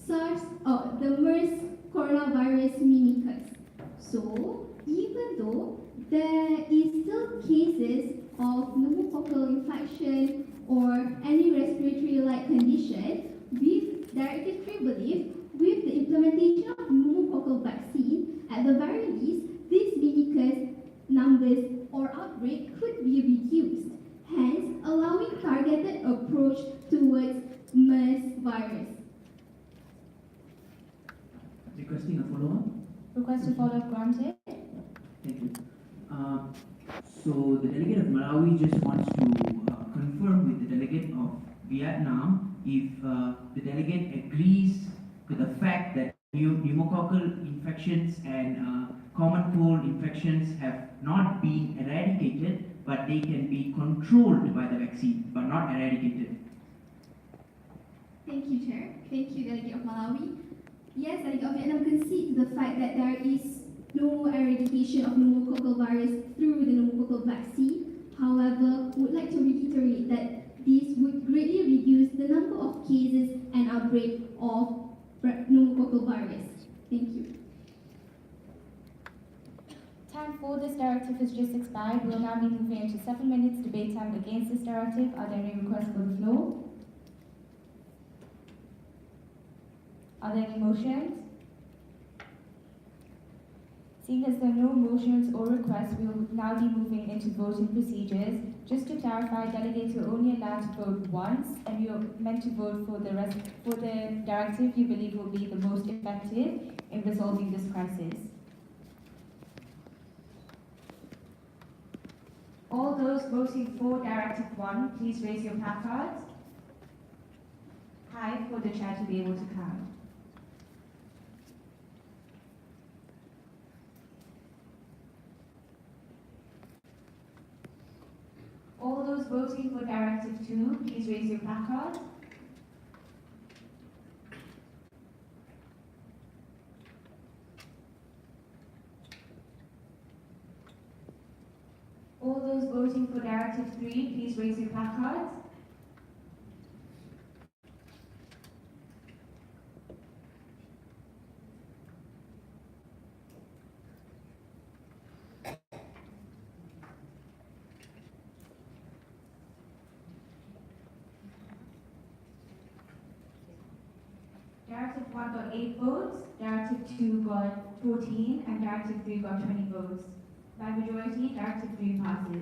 SARS or the MERS coronavirus mimics. So, even though there is still cases of pneumococcal infection or any respiratory-like condition, with Directive 3 believe with the implementation of pneumococcal vaccine, at the very least, these mimicus numbers or outbreak could be reduced, hence allowing targeted approach towards MERS virus. Requesting a follow-up. Request a follow-up granted. Thank you. So the Delegate of Malawi just wants to confirm with the Delegate of Vietnam if the Delegate agrees to the fact that pneumococcal infections and common cold infections have not been eradicated, but they can be controlled by the vaccine, but not eradicated. Thank you, Chair. Thank you, Delegate of Malawi. Yes, Delegate of Vietnam concedes the fact that there is no eradication of pneumococcal virus through the pneumococcal vaccine. However, would like to reiterate that this would greatly reduce the number of cases and outbreak of pneumococcal virus. Thank you. Time for this directive has just expired. We'll now be moving into 7 minutes debate time against this directive. Are there any requests for the floor? Are there any motions? Seeing as there are no motions or requests, we will now be moving into voting procedures. Just to clarify, delegates are only allowed to vote once, and you are meant to vote for the directive you believe will be the most effective in resolving this crisis. All those voting for Directive 1, please raise your placards. High for the chair to be able to count. All those voting for Directive 2, please raise your placards. All those voting for Directive 3, please raise your placards. Directive 1 got 8 votes, Directive 2 got 14, and Directive 3 got 20 votes. By majority, Directive 3 passes.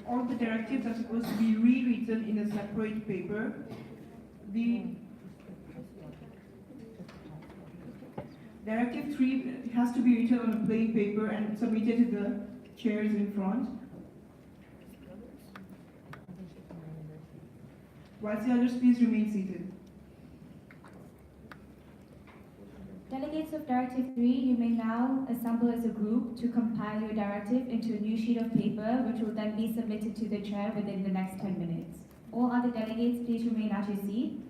All the directives are supposed to be rewritten in a separate paper. The Directive 3 has to be written on a plain paper and submitted to the chairs in front. Whilst the others please remain seated. Delegates of Directive 3, you may now assemble as a group to compile your directive into a new sheet of paper, which will then be submitted to the chair within the next 10 minutes. All other delegates, please remain at your seat.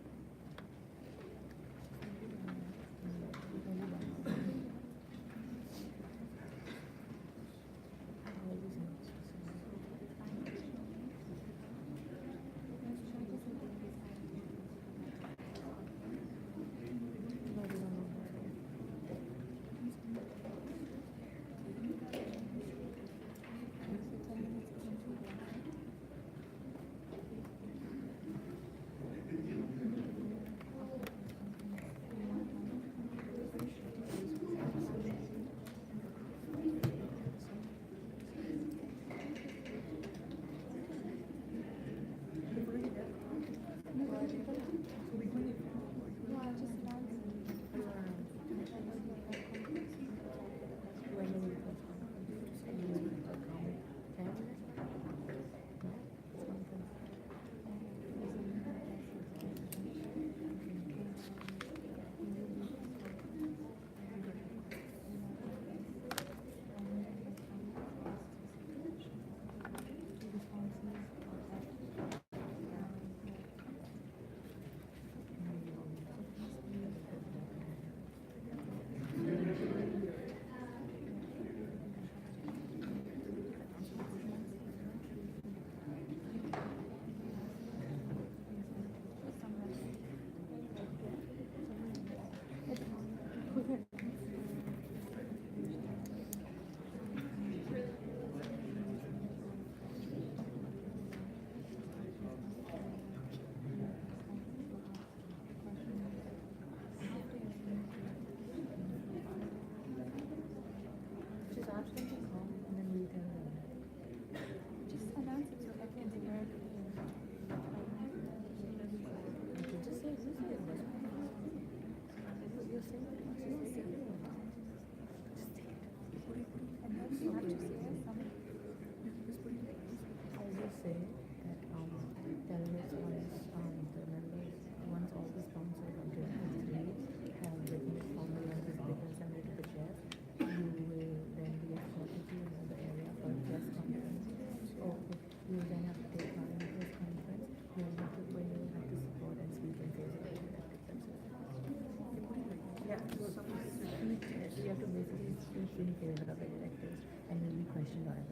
In favor of electives and will be questioned on it.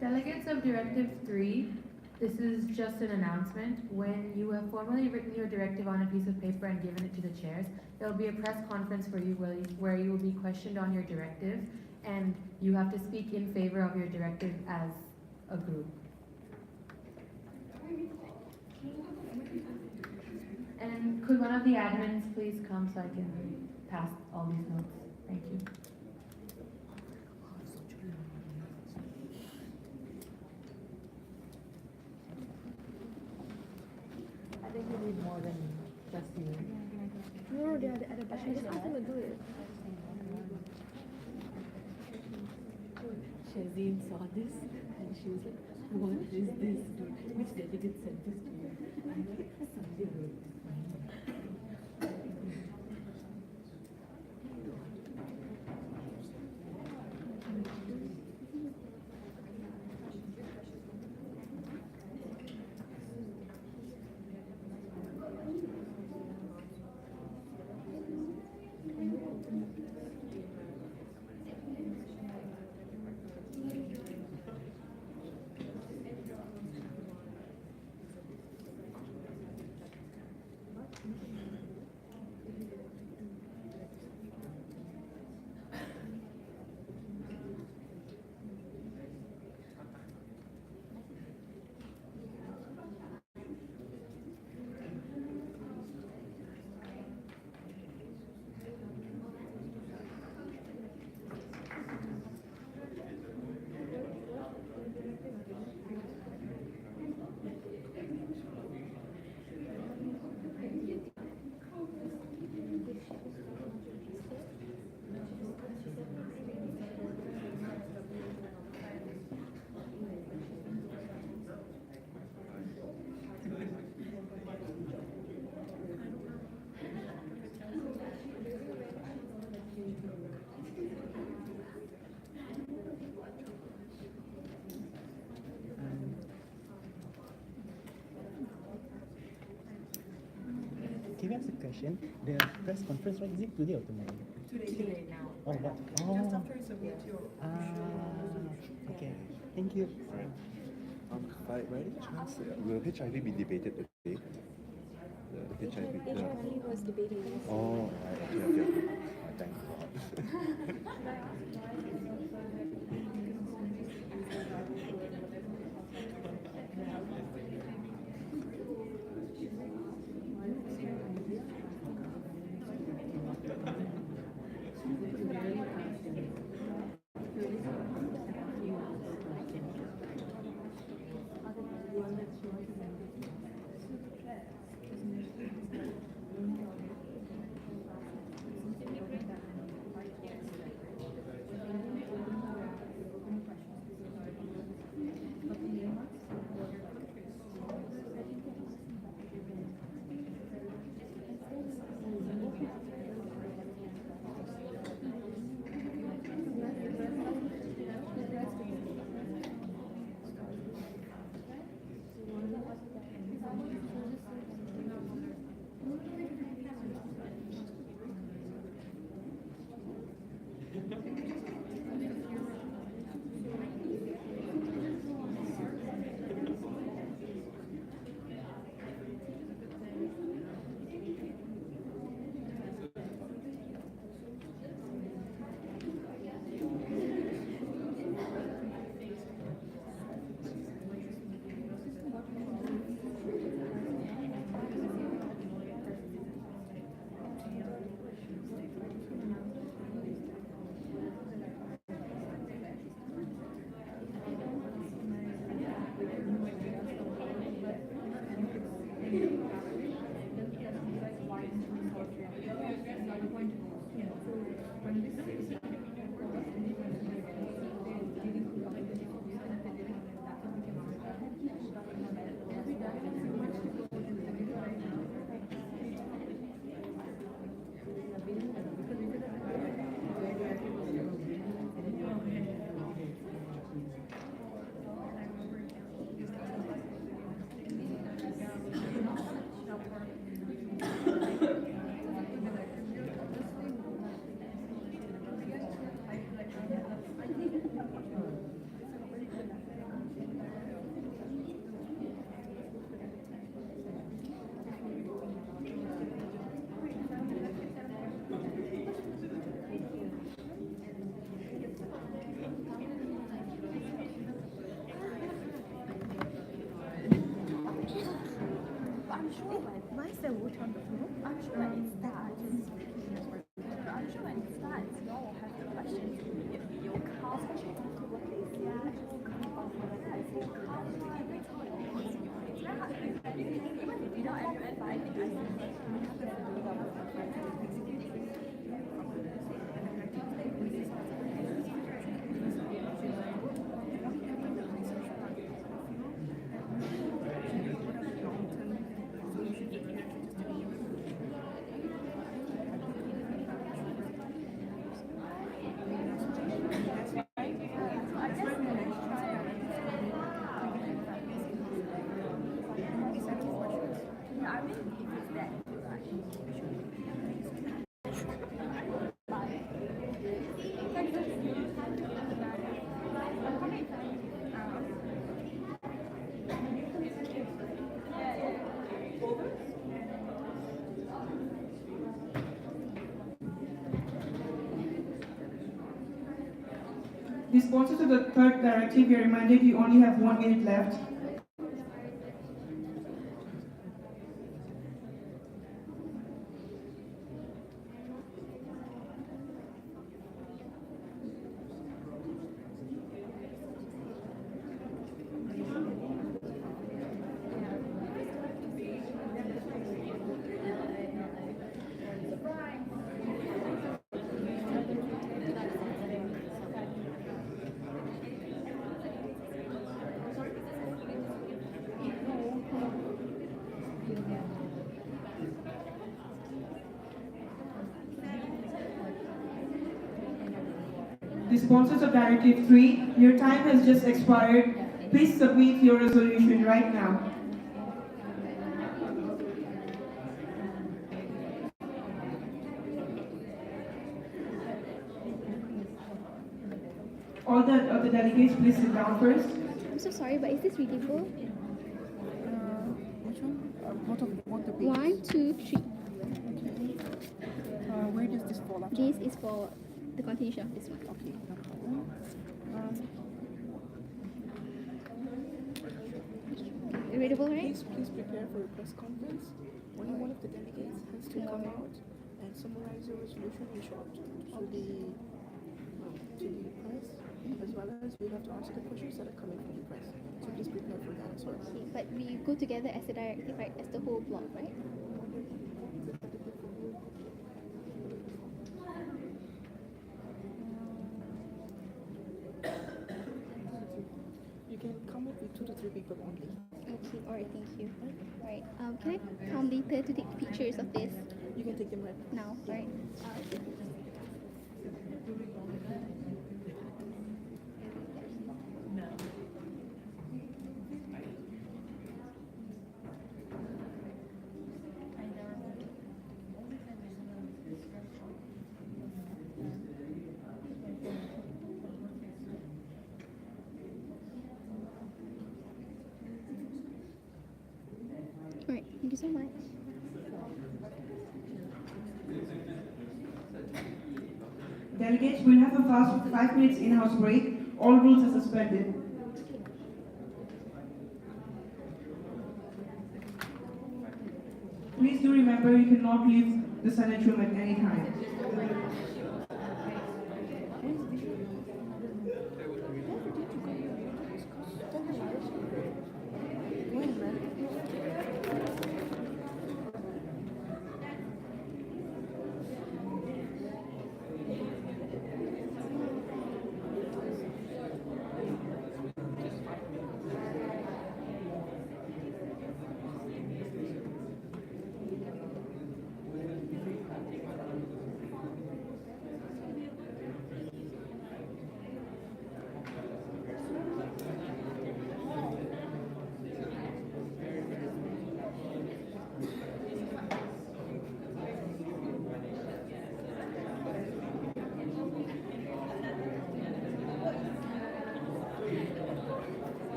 Delegates of Directive 3, this is just an announcement. When you have formally written your directive on a piece of paper and given it to the chairs, there will be a press conference for you where you will be questioned on your directive, and you have to speak in favor of your directive as a group. And could one of the admins please come so I can pass all these notes? Thank you. I think you need more than just you. No, they are the other batch. I just asked them to do it. Shazeen saw this and she was like, what is this, dude? Which delegate sent this to you? I'm like, somebody wrote this. me ask a question. The press conference, right, is it today or tomorrow? Today now. Oh, what? Just Oh. after you submit your Okay. Thank you. By any chance, will HIV be debated today? The HIV. HIV was debated yesterday. Oh, okay. Thank God. I'm sure why is there water on the floor? I'm sure when it starts, I'm sure when it starts, you all will have the questions. Your cars actually have to work this. Yeah, actually come off of it. I think cars are every time. It's very hard to explain. Even if you don't have to I think I see we have to do The sponsors of the third directive, we are reminded you only have 1 minute left. The sponsors of Directive 3, your time has just expired. Please submit your resolution right now. All the other delegates, please sit down first. I'm so sorry, but is this readable? Which one? What the 1, 2, 3. Where does this fall after? This is for the continuation of this one. Okay, no problem. Readable, right? Please prepare for a press conference when one of the delegates has to come out and summarize your resolution in short to the press, as well as we have to answer the questions that are coming from the press. So please prepare for that as well. Okay, but we go together as a directive, right? As the whole block, right? You can come up with 2 to 3 people only. Okay, alright, thank you. Right, can I come later to take pictures of this? You can take them right now, right? Alright, thank you so much. Delegates, we'll have a fast 5 minutes in-house break. All rules are suspended. Please do remember you cannot leave the Senate room at any time.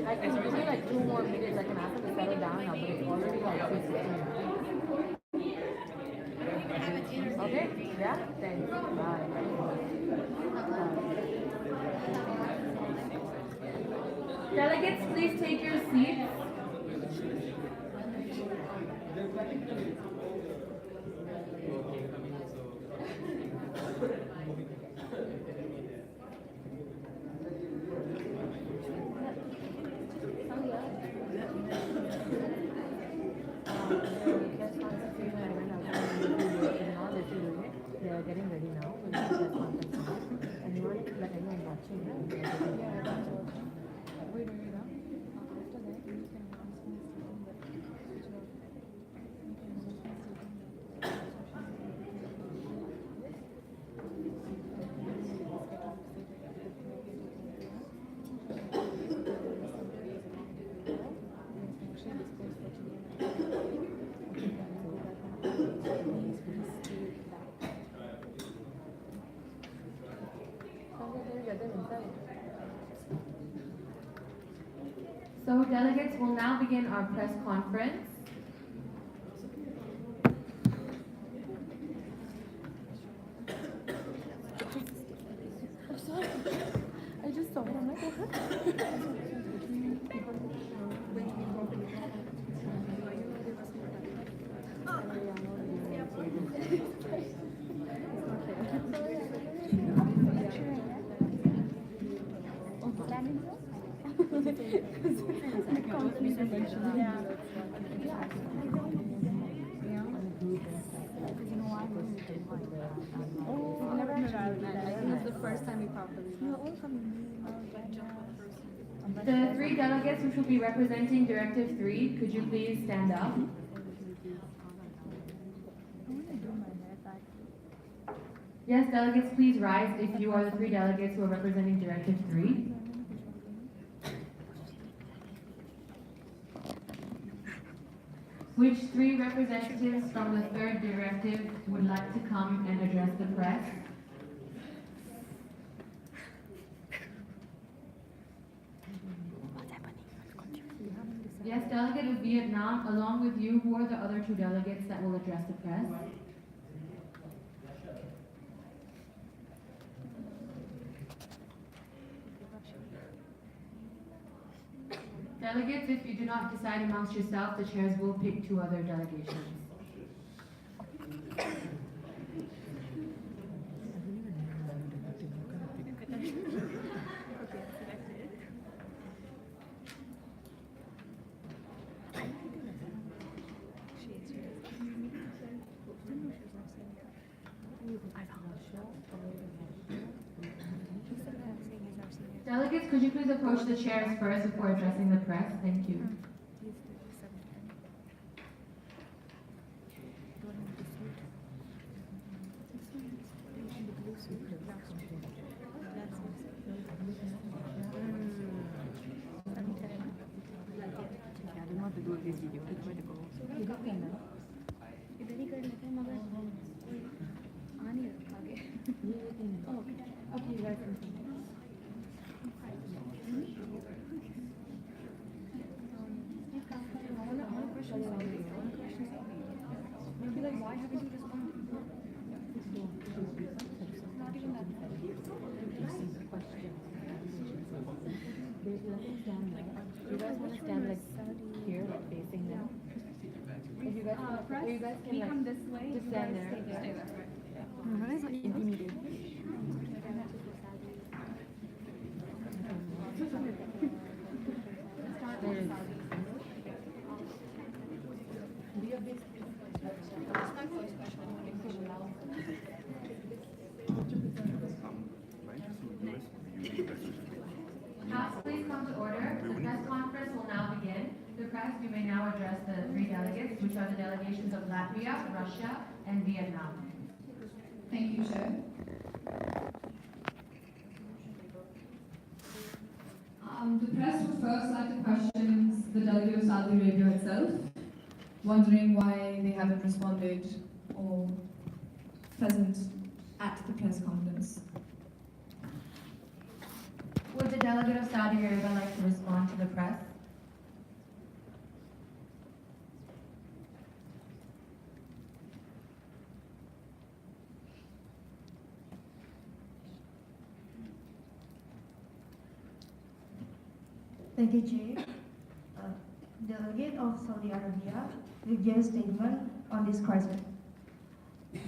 I can give you like 2 more minutes. I can ask them to settle down now, but it's already like 6:15. Okay? Yeah? Thanks. Bye. Delegates, please take your seats. They are getting ready now. Anyone, like anyone watching? Yeah, that's watching. Wait, after that, you can get them inside. So delegates will now begin our press conference. I'm sorry. I just saw it. I'm like, what? The three delegates which will be representing Directive 3, could you please stand up? Yes, delegates, please rise if you are the three delegates who are representing Directive 3. Which three representatives from the third directive would like to come and address the press? Yes, delegate of Vietnam, along with you, who are the other two delegates that will address the press? Delegates, if you do not decide amongst yourself, the chairs will pick two other delegations. Delegates, could you please approach the chairs first before addressing the press? Thank you. Maybe like, why haven't you responded? Not even that. You guys want to stand like here, like facing them? If you guys, you guys can like, come this way. just stand there. Stay there. That is intimidating. House, please come to order. The press conference will now begin. The press, you may now address the three delegates, which are the delegations of Latvia, Russia, and Vietnam. Thank you, Chair. The press would first like to question the delegate of Saudi Arabia itself, wondering why they haven't responded or present at the press conference. Would the delegate of Saudi Arabia like to respond to the press? Thank you, Chair. Delegate of Saudi Arabia will give a statement on this crisis.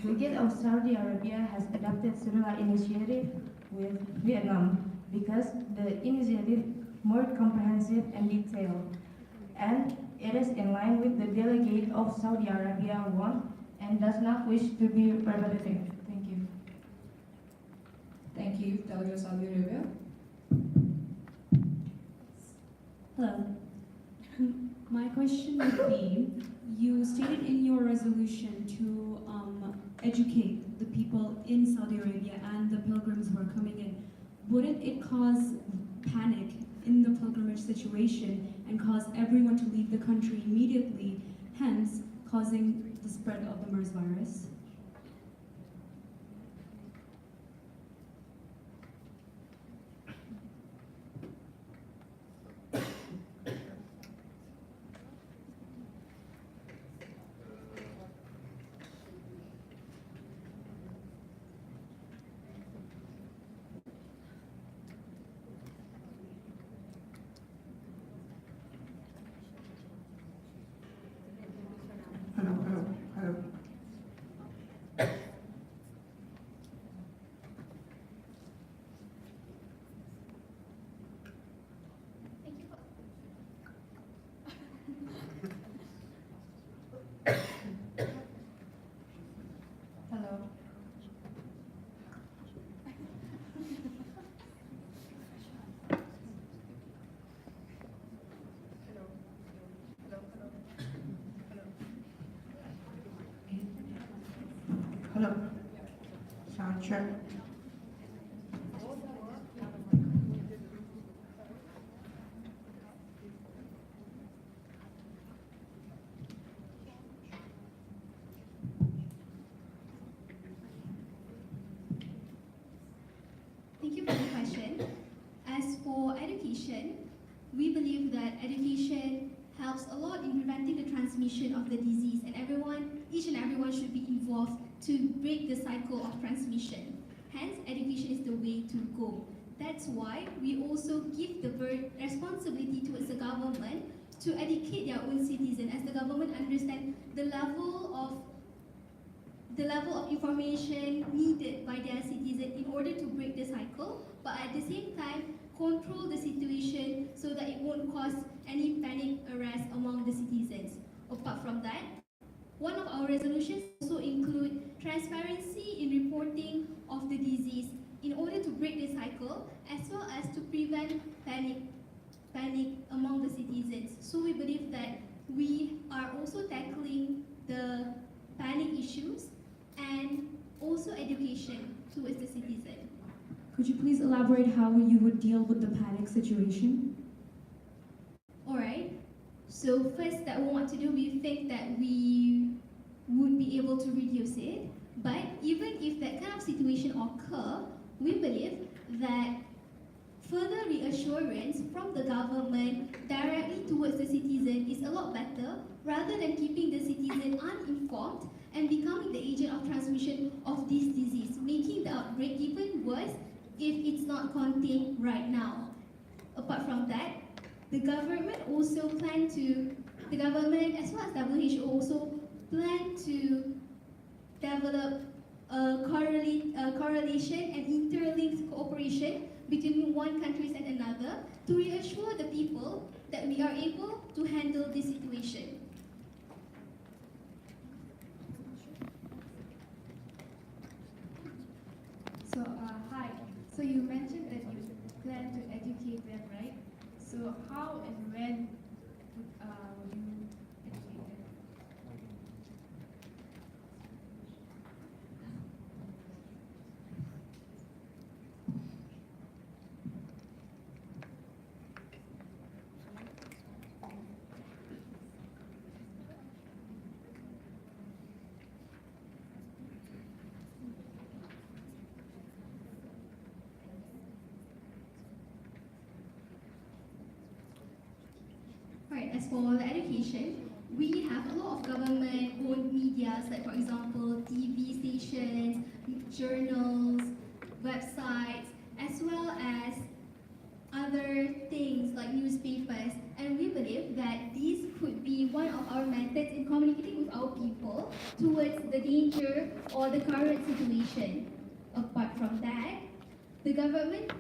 Delegate of Saudi Arabia has adopted similar initiative with Vietnam because the initiative more comprehensive and detailed, and it is in line with the delegate of Saudi Arabia want and does not wish to be repetitive. Thank you. Thank you, delegate of Saudi Arabia. Hello. My question would be, you stated in your resolution to educate the people in Saudi Arabia and the pilgrims who are coming in. Wouldn't it cause panic in the pilgrimage situation and cause everyone to leave the country immediately, hence causing the spread of the MERS virus? Chair. Thank you for the question. As for education, we believe that education helps a lot in preventing the transmission of the disease, and each and everyone should be involved to break the cycle of transmission. Hence, education is the way to go. That's why we also give the responsibility towards the government to educate their own citizens, as the government understands the level of information needed by their citizens in order to break the cycle, but at the same time control the situation so that it won't cause any panic arrest among the citizens. Apart from that, one of our resolutions also include transparency in reporting of the disease in order to break the cycle, as well as to prevent panic among the citizens. So we believe that we are also tackling the panic issues and also education towards the citizen. Could you please elaborate how you would deal with the panic situation? Alright, so first that we want to do, we think that we would be able to reduce it, but even if that kind of situation occur, we believe that further reassurance from the government directly towards the citizen is a lot better, rather than keeping the citizen uninformed and becoming the agent of transmission of this disease, making the outbreak even worse if it's not contained right now. Apart from that, the government as well as WHO also plan to develop a correlation and interlinked cooperation between one country and another to reassure the people that we are able to handle this situation. So, hi. So you mentioned that you plan to educate them, right? So how and when would you educate them? Right, as for the education, we have a lot of government-owned medias, like for example, TV stations, journals, websites, as well as other things like newspapers. And we believe that this could be one of our methods in communicating with our people towards the danger or the current situation. Apart from that, the government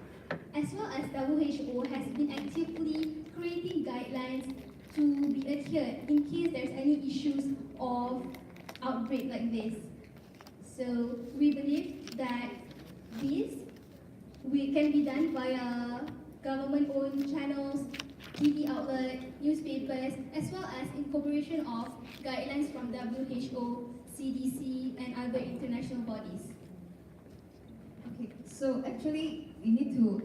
as well as WHO has been actively creating guidelines to be adhered in case there's any issues of outbreak like this. So we believe that this can be done via government-owned channels, TV outlet, newspapers, as well as in cooperation of guidelines from WHO, CDC, and other international bodies. Okay, so actually we need to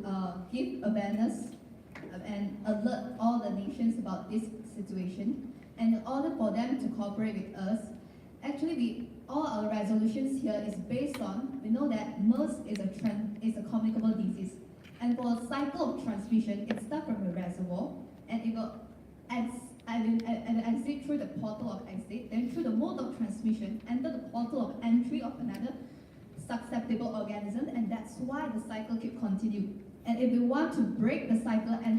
give awareness and alert all the nations about this situation. And in order for them to cooperate with us, actually all our resolutions here is based on, we know that MERS is a communicable disease. And for a cycle of transmission, it starts from the reservoir and it will exit through the portal of exit, then through the mode of transmission, enter the portal of entry of another susceptible organism, and that's why the cycle keep continue. And if we want to break the cycle and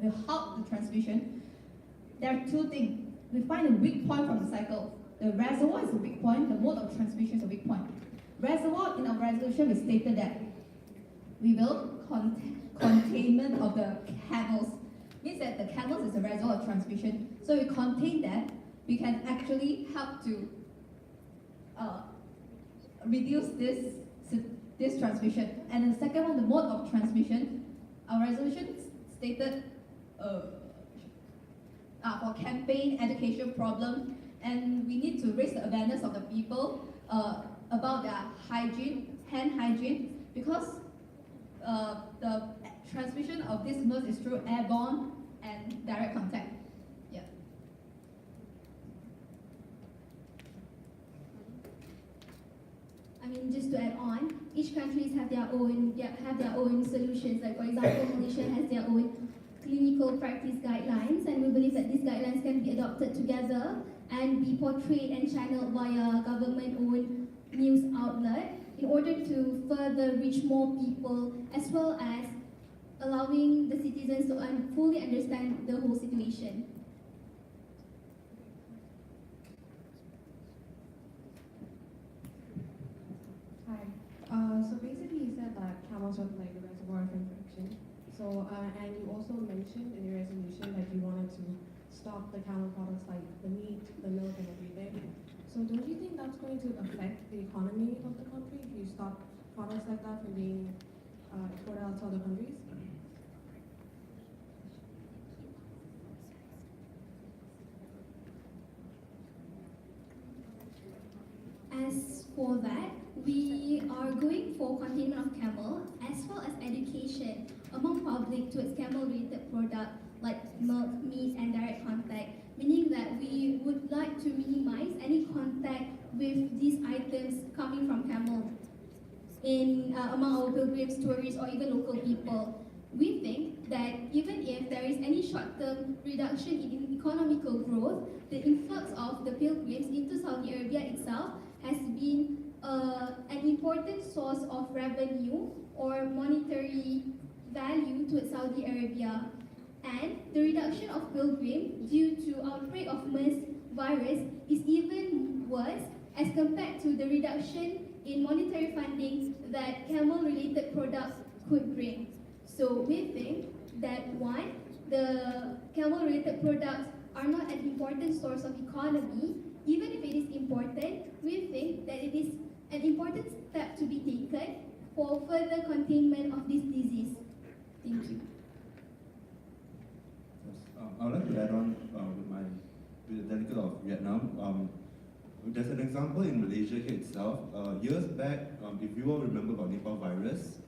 we halt the transmission, there are two things. We find a weak point from the cycle. The reservoir is a weak point, the mode of transmission is a weak point. Reservoir, in our resolution, we stated that we will containment of the canals. Means that the canals is a reservoir of transmission. So we contain that, we can actually help to reduce this transmission. And the second one, the mode of transmission, our resolution stated for campaign education problem, and we need to raise the awareness of the people about their hygiene, hand hygiene, because the transmission of this MERS is through airborne and direct contact. Yeah. I mean, just to add on, each countries have their own solutions. Like for example, Malaysia has their own clinical practice guidelines, and we believe that these guidelines can be adopted together and be portrayed and channeled via government-owned news outlet in order to further reach more people, as well as allowing the citizens to fully understand the whole situation. Hi. So basically you said that camels are like the reservoir of infection. So, and you also mentioned in your resolution that you wanted to stop the camel products like the meat, the milk, and everything. So don't you think that's going to affect the economy of the country if you stop products like that from being exported out to other countries? As for that, we are going for containment of camel as well as education among public towards camel-related products like milk, meat, and direct contact, meaning that we would like to minimize any contact with these items coming from camel among our pilgrims, tourists, or even local people. We think that even if there is any short-term reduction in economical growth, the influx of the pilgrims into Saudi Arabia itself has been an important source of revenue or monetary value to Saudi Arabia. And the reduction of pilgrims due to outbreak of MERS virus is even worse as compared to the reduction in monetary funding that camel-related products could bring. So we think that one, the camel-related products are not an important source of economy. Even if it is important, we think that it is an important step to be taken for further containment of this disease. Thank you. I would like to add on with the delegate of Vietnam. There's an example in Malaysia here itself. Years back, if you all remember about Nipah virus,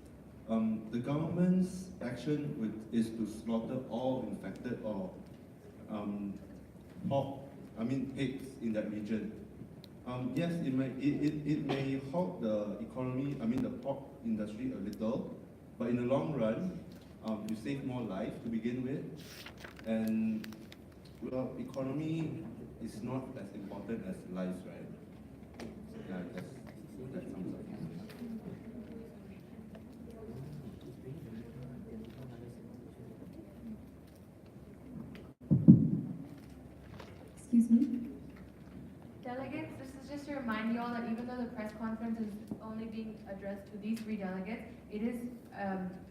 the government's action is to slaughter all infected or pigs in that region. Yes, it may halt the economy, the pork industry a little, but in the long run, you save more life to begin with, and well, economy is not as important as lives, right? Yeah, that sums up. Excuse me? Delegates, this is just to remind you all that even though the press conference is only being addressed to these 3 delegates, it is,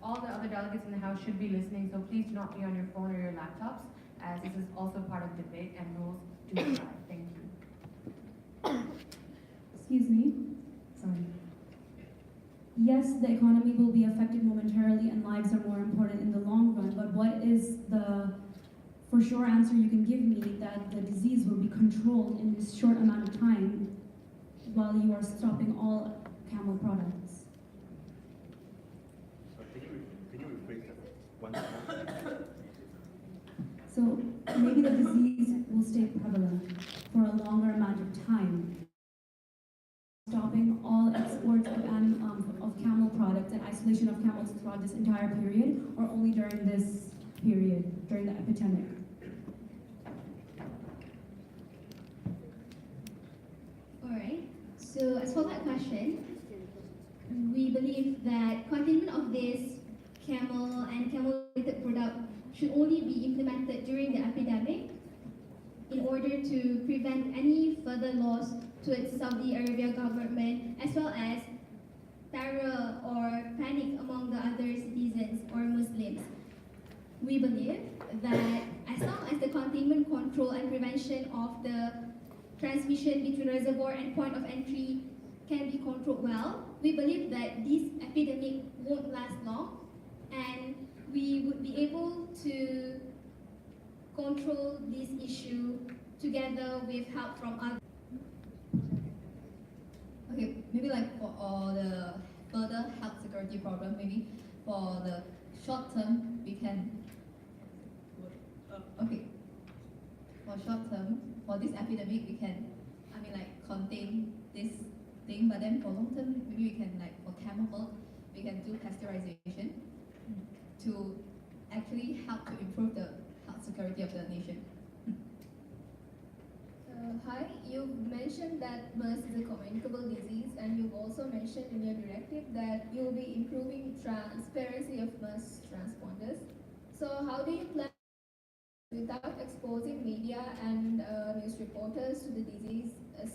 all the other delegates in the House should be listening, so please do not be on your phone or your laptops, as this is also part of debate and rules do apply. Thank you. Excuse me? Sorry. Yes, the economy will be affected momentarily and lives are more important in the long run, but what is the for sure answer you can give me that the disease will be controlled in this short amount of time while you are stopping all camel products? Can you rephrase that one more? So maybe the disease will stay prevalent for a longer amount of time. Stopping all exports of camel products and isolation of camels throughout this entire period, or only during this period, during the epidemic? Alright, so as for that question, we believe that containment of this camel and camel-related product should only be implemented during the epidemic in order to prevent any further loss to its Saudi Arabia government, as well as terror or panic among the other citizens or Muslims. We believe that as long as the containment, control, and prevention of the transmission between reservoir and point of entry can be controlled well, we believe that this epidemic won't last long, and we would be able to control this issue together with help from others. Okay, maybe like for all the further health security problem. Maybe for the short term, we can, okay, for short term, for this epidemic, we can, contain this thing, but then for long term, maybe we can, for camel milk, we can do pasteurization to actually help to improve the health security of the nation. Hi, you've mentioned that MERS is a communicable disease, and you've also mentioned in your directive that you'll be improving transparency of MERS transponders. So how do you plan, without exposing media and news reporters to the disease,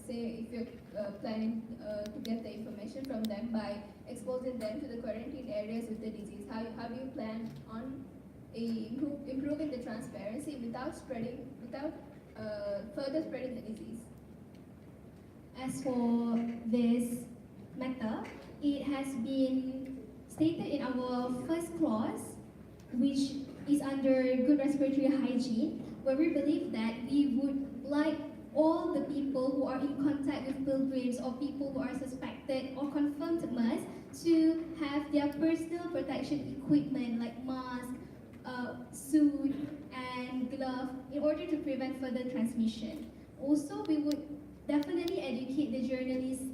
say if you're planning to get the information from them by exposing them to the quarantine areas with the disease, how do you plan on improving the transparency without further spreading the disease? As for this matter, it has been stated in our first clause, which is under good respiratory hygiene, where we believe that we would like all the people who are in contact with pilgrims or people who are suspected or confirmed MERS to have their personal protection equipment like mask, suit, and glove in order to prevent further transmission. Also, we would definitely educate the journalists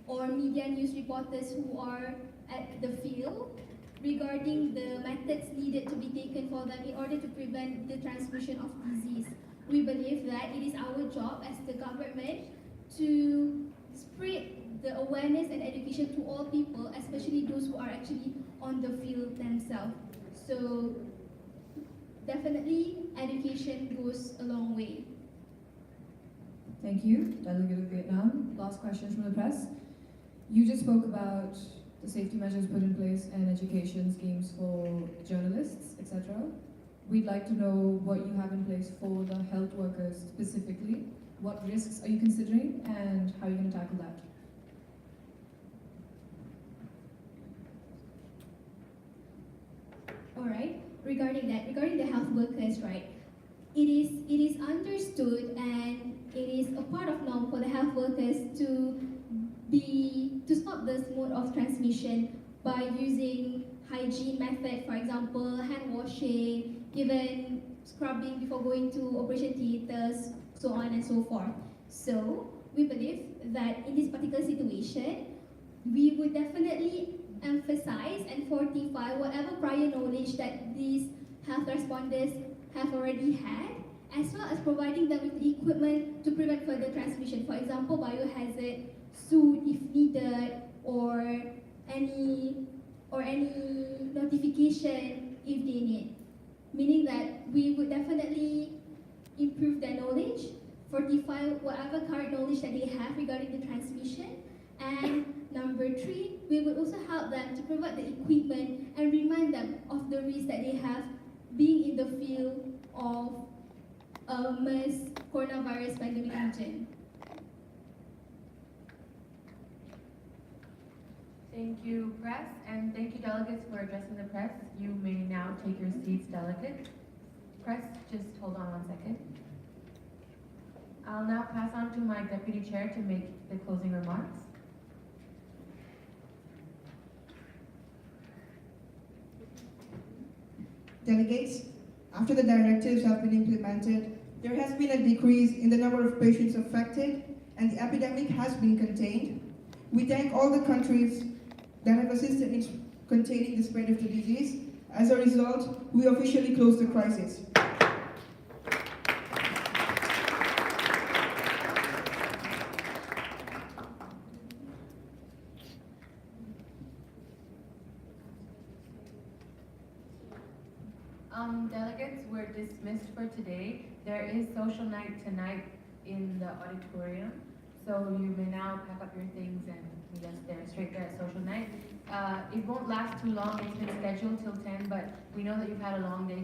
or media news reporters who are at the field regarding the methods needed to be taken for them in order to prevent the transmission of disease. We believe that it is our job as the government to spread the awareness and education to all people, especially those who are actually on the field themselves. So definitely education goes a long way. Thank you, Delegate of Vietnam. Last question from the press. You just spoke about the safety measures put in place and education schemes for journalists, etc. We'd like to know what you have in place for the health workers specifically. What risks are you considering and how are you going to tackle that? Alright, regarding the health workers, right? It is understood and it is a part of norm for the health workers to stop this mode of transmission by using hygiene method, for example, hand washing, even scrubbing before going to operation theaters, so on and so forth. So we believe that in this particular situation, we would definitely emphasize and fortify whatever prior knowledge that these health responders have already had, as well as providing them with the equipment to prevent further transmission. For example, biohazard suit if needed, or any notification if they need. Meaning that we would definitely improve their knowledge, fortify whatever current knowledge that they have regarding the transmission, and number 3, we would also help them to provide the equipment and remind them of the risk that they have being in the field of MERS coronavirus pandemic region. Thank you, press, and thank you, delegates, for addressing the press. You may now take your seats, delegate. Press, just hold on 1 second. I'll now pass on to my deputy chair to make the closing remarks. Delegates, after the directives have been implemented, there has been a decrease in the number of patients affected and the epidemic has been contained. We thank all the countries that have assisted in containing the spread of the disease. As a result, we officially close the crisis. Delegates, we're dismissed for today. There is social night tonight in the auditorium, so you may now pack up your things and meet us there, straight there at social night. It won't last too long. It's been scheduled till 10, but we know that you've had a long day.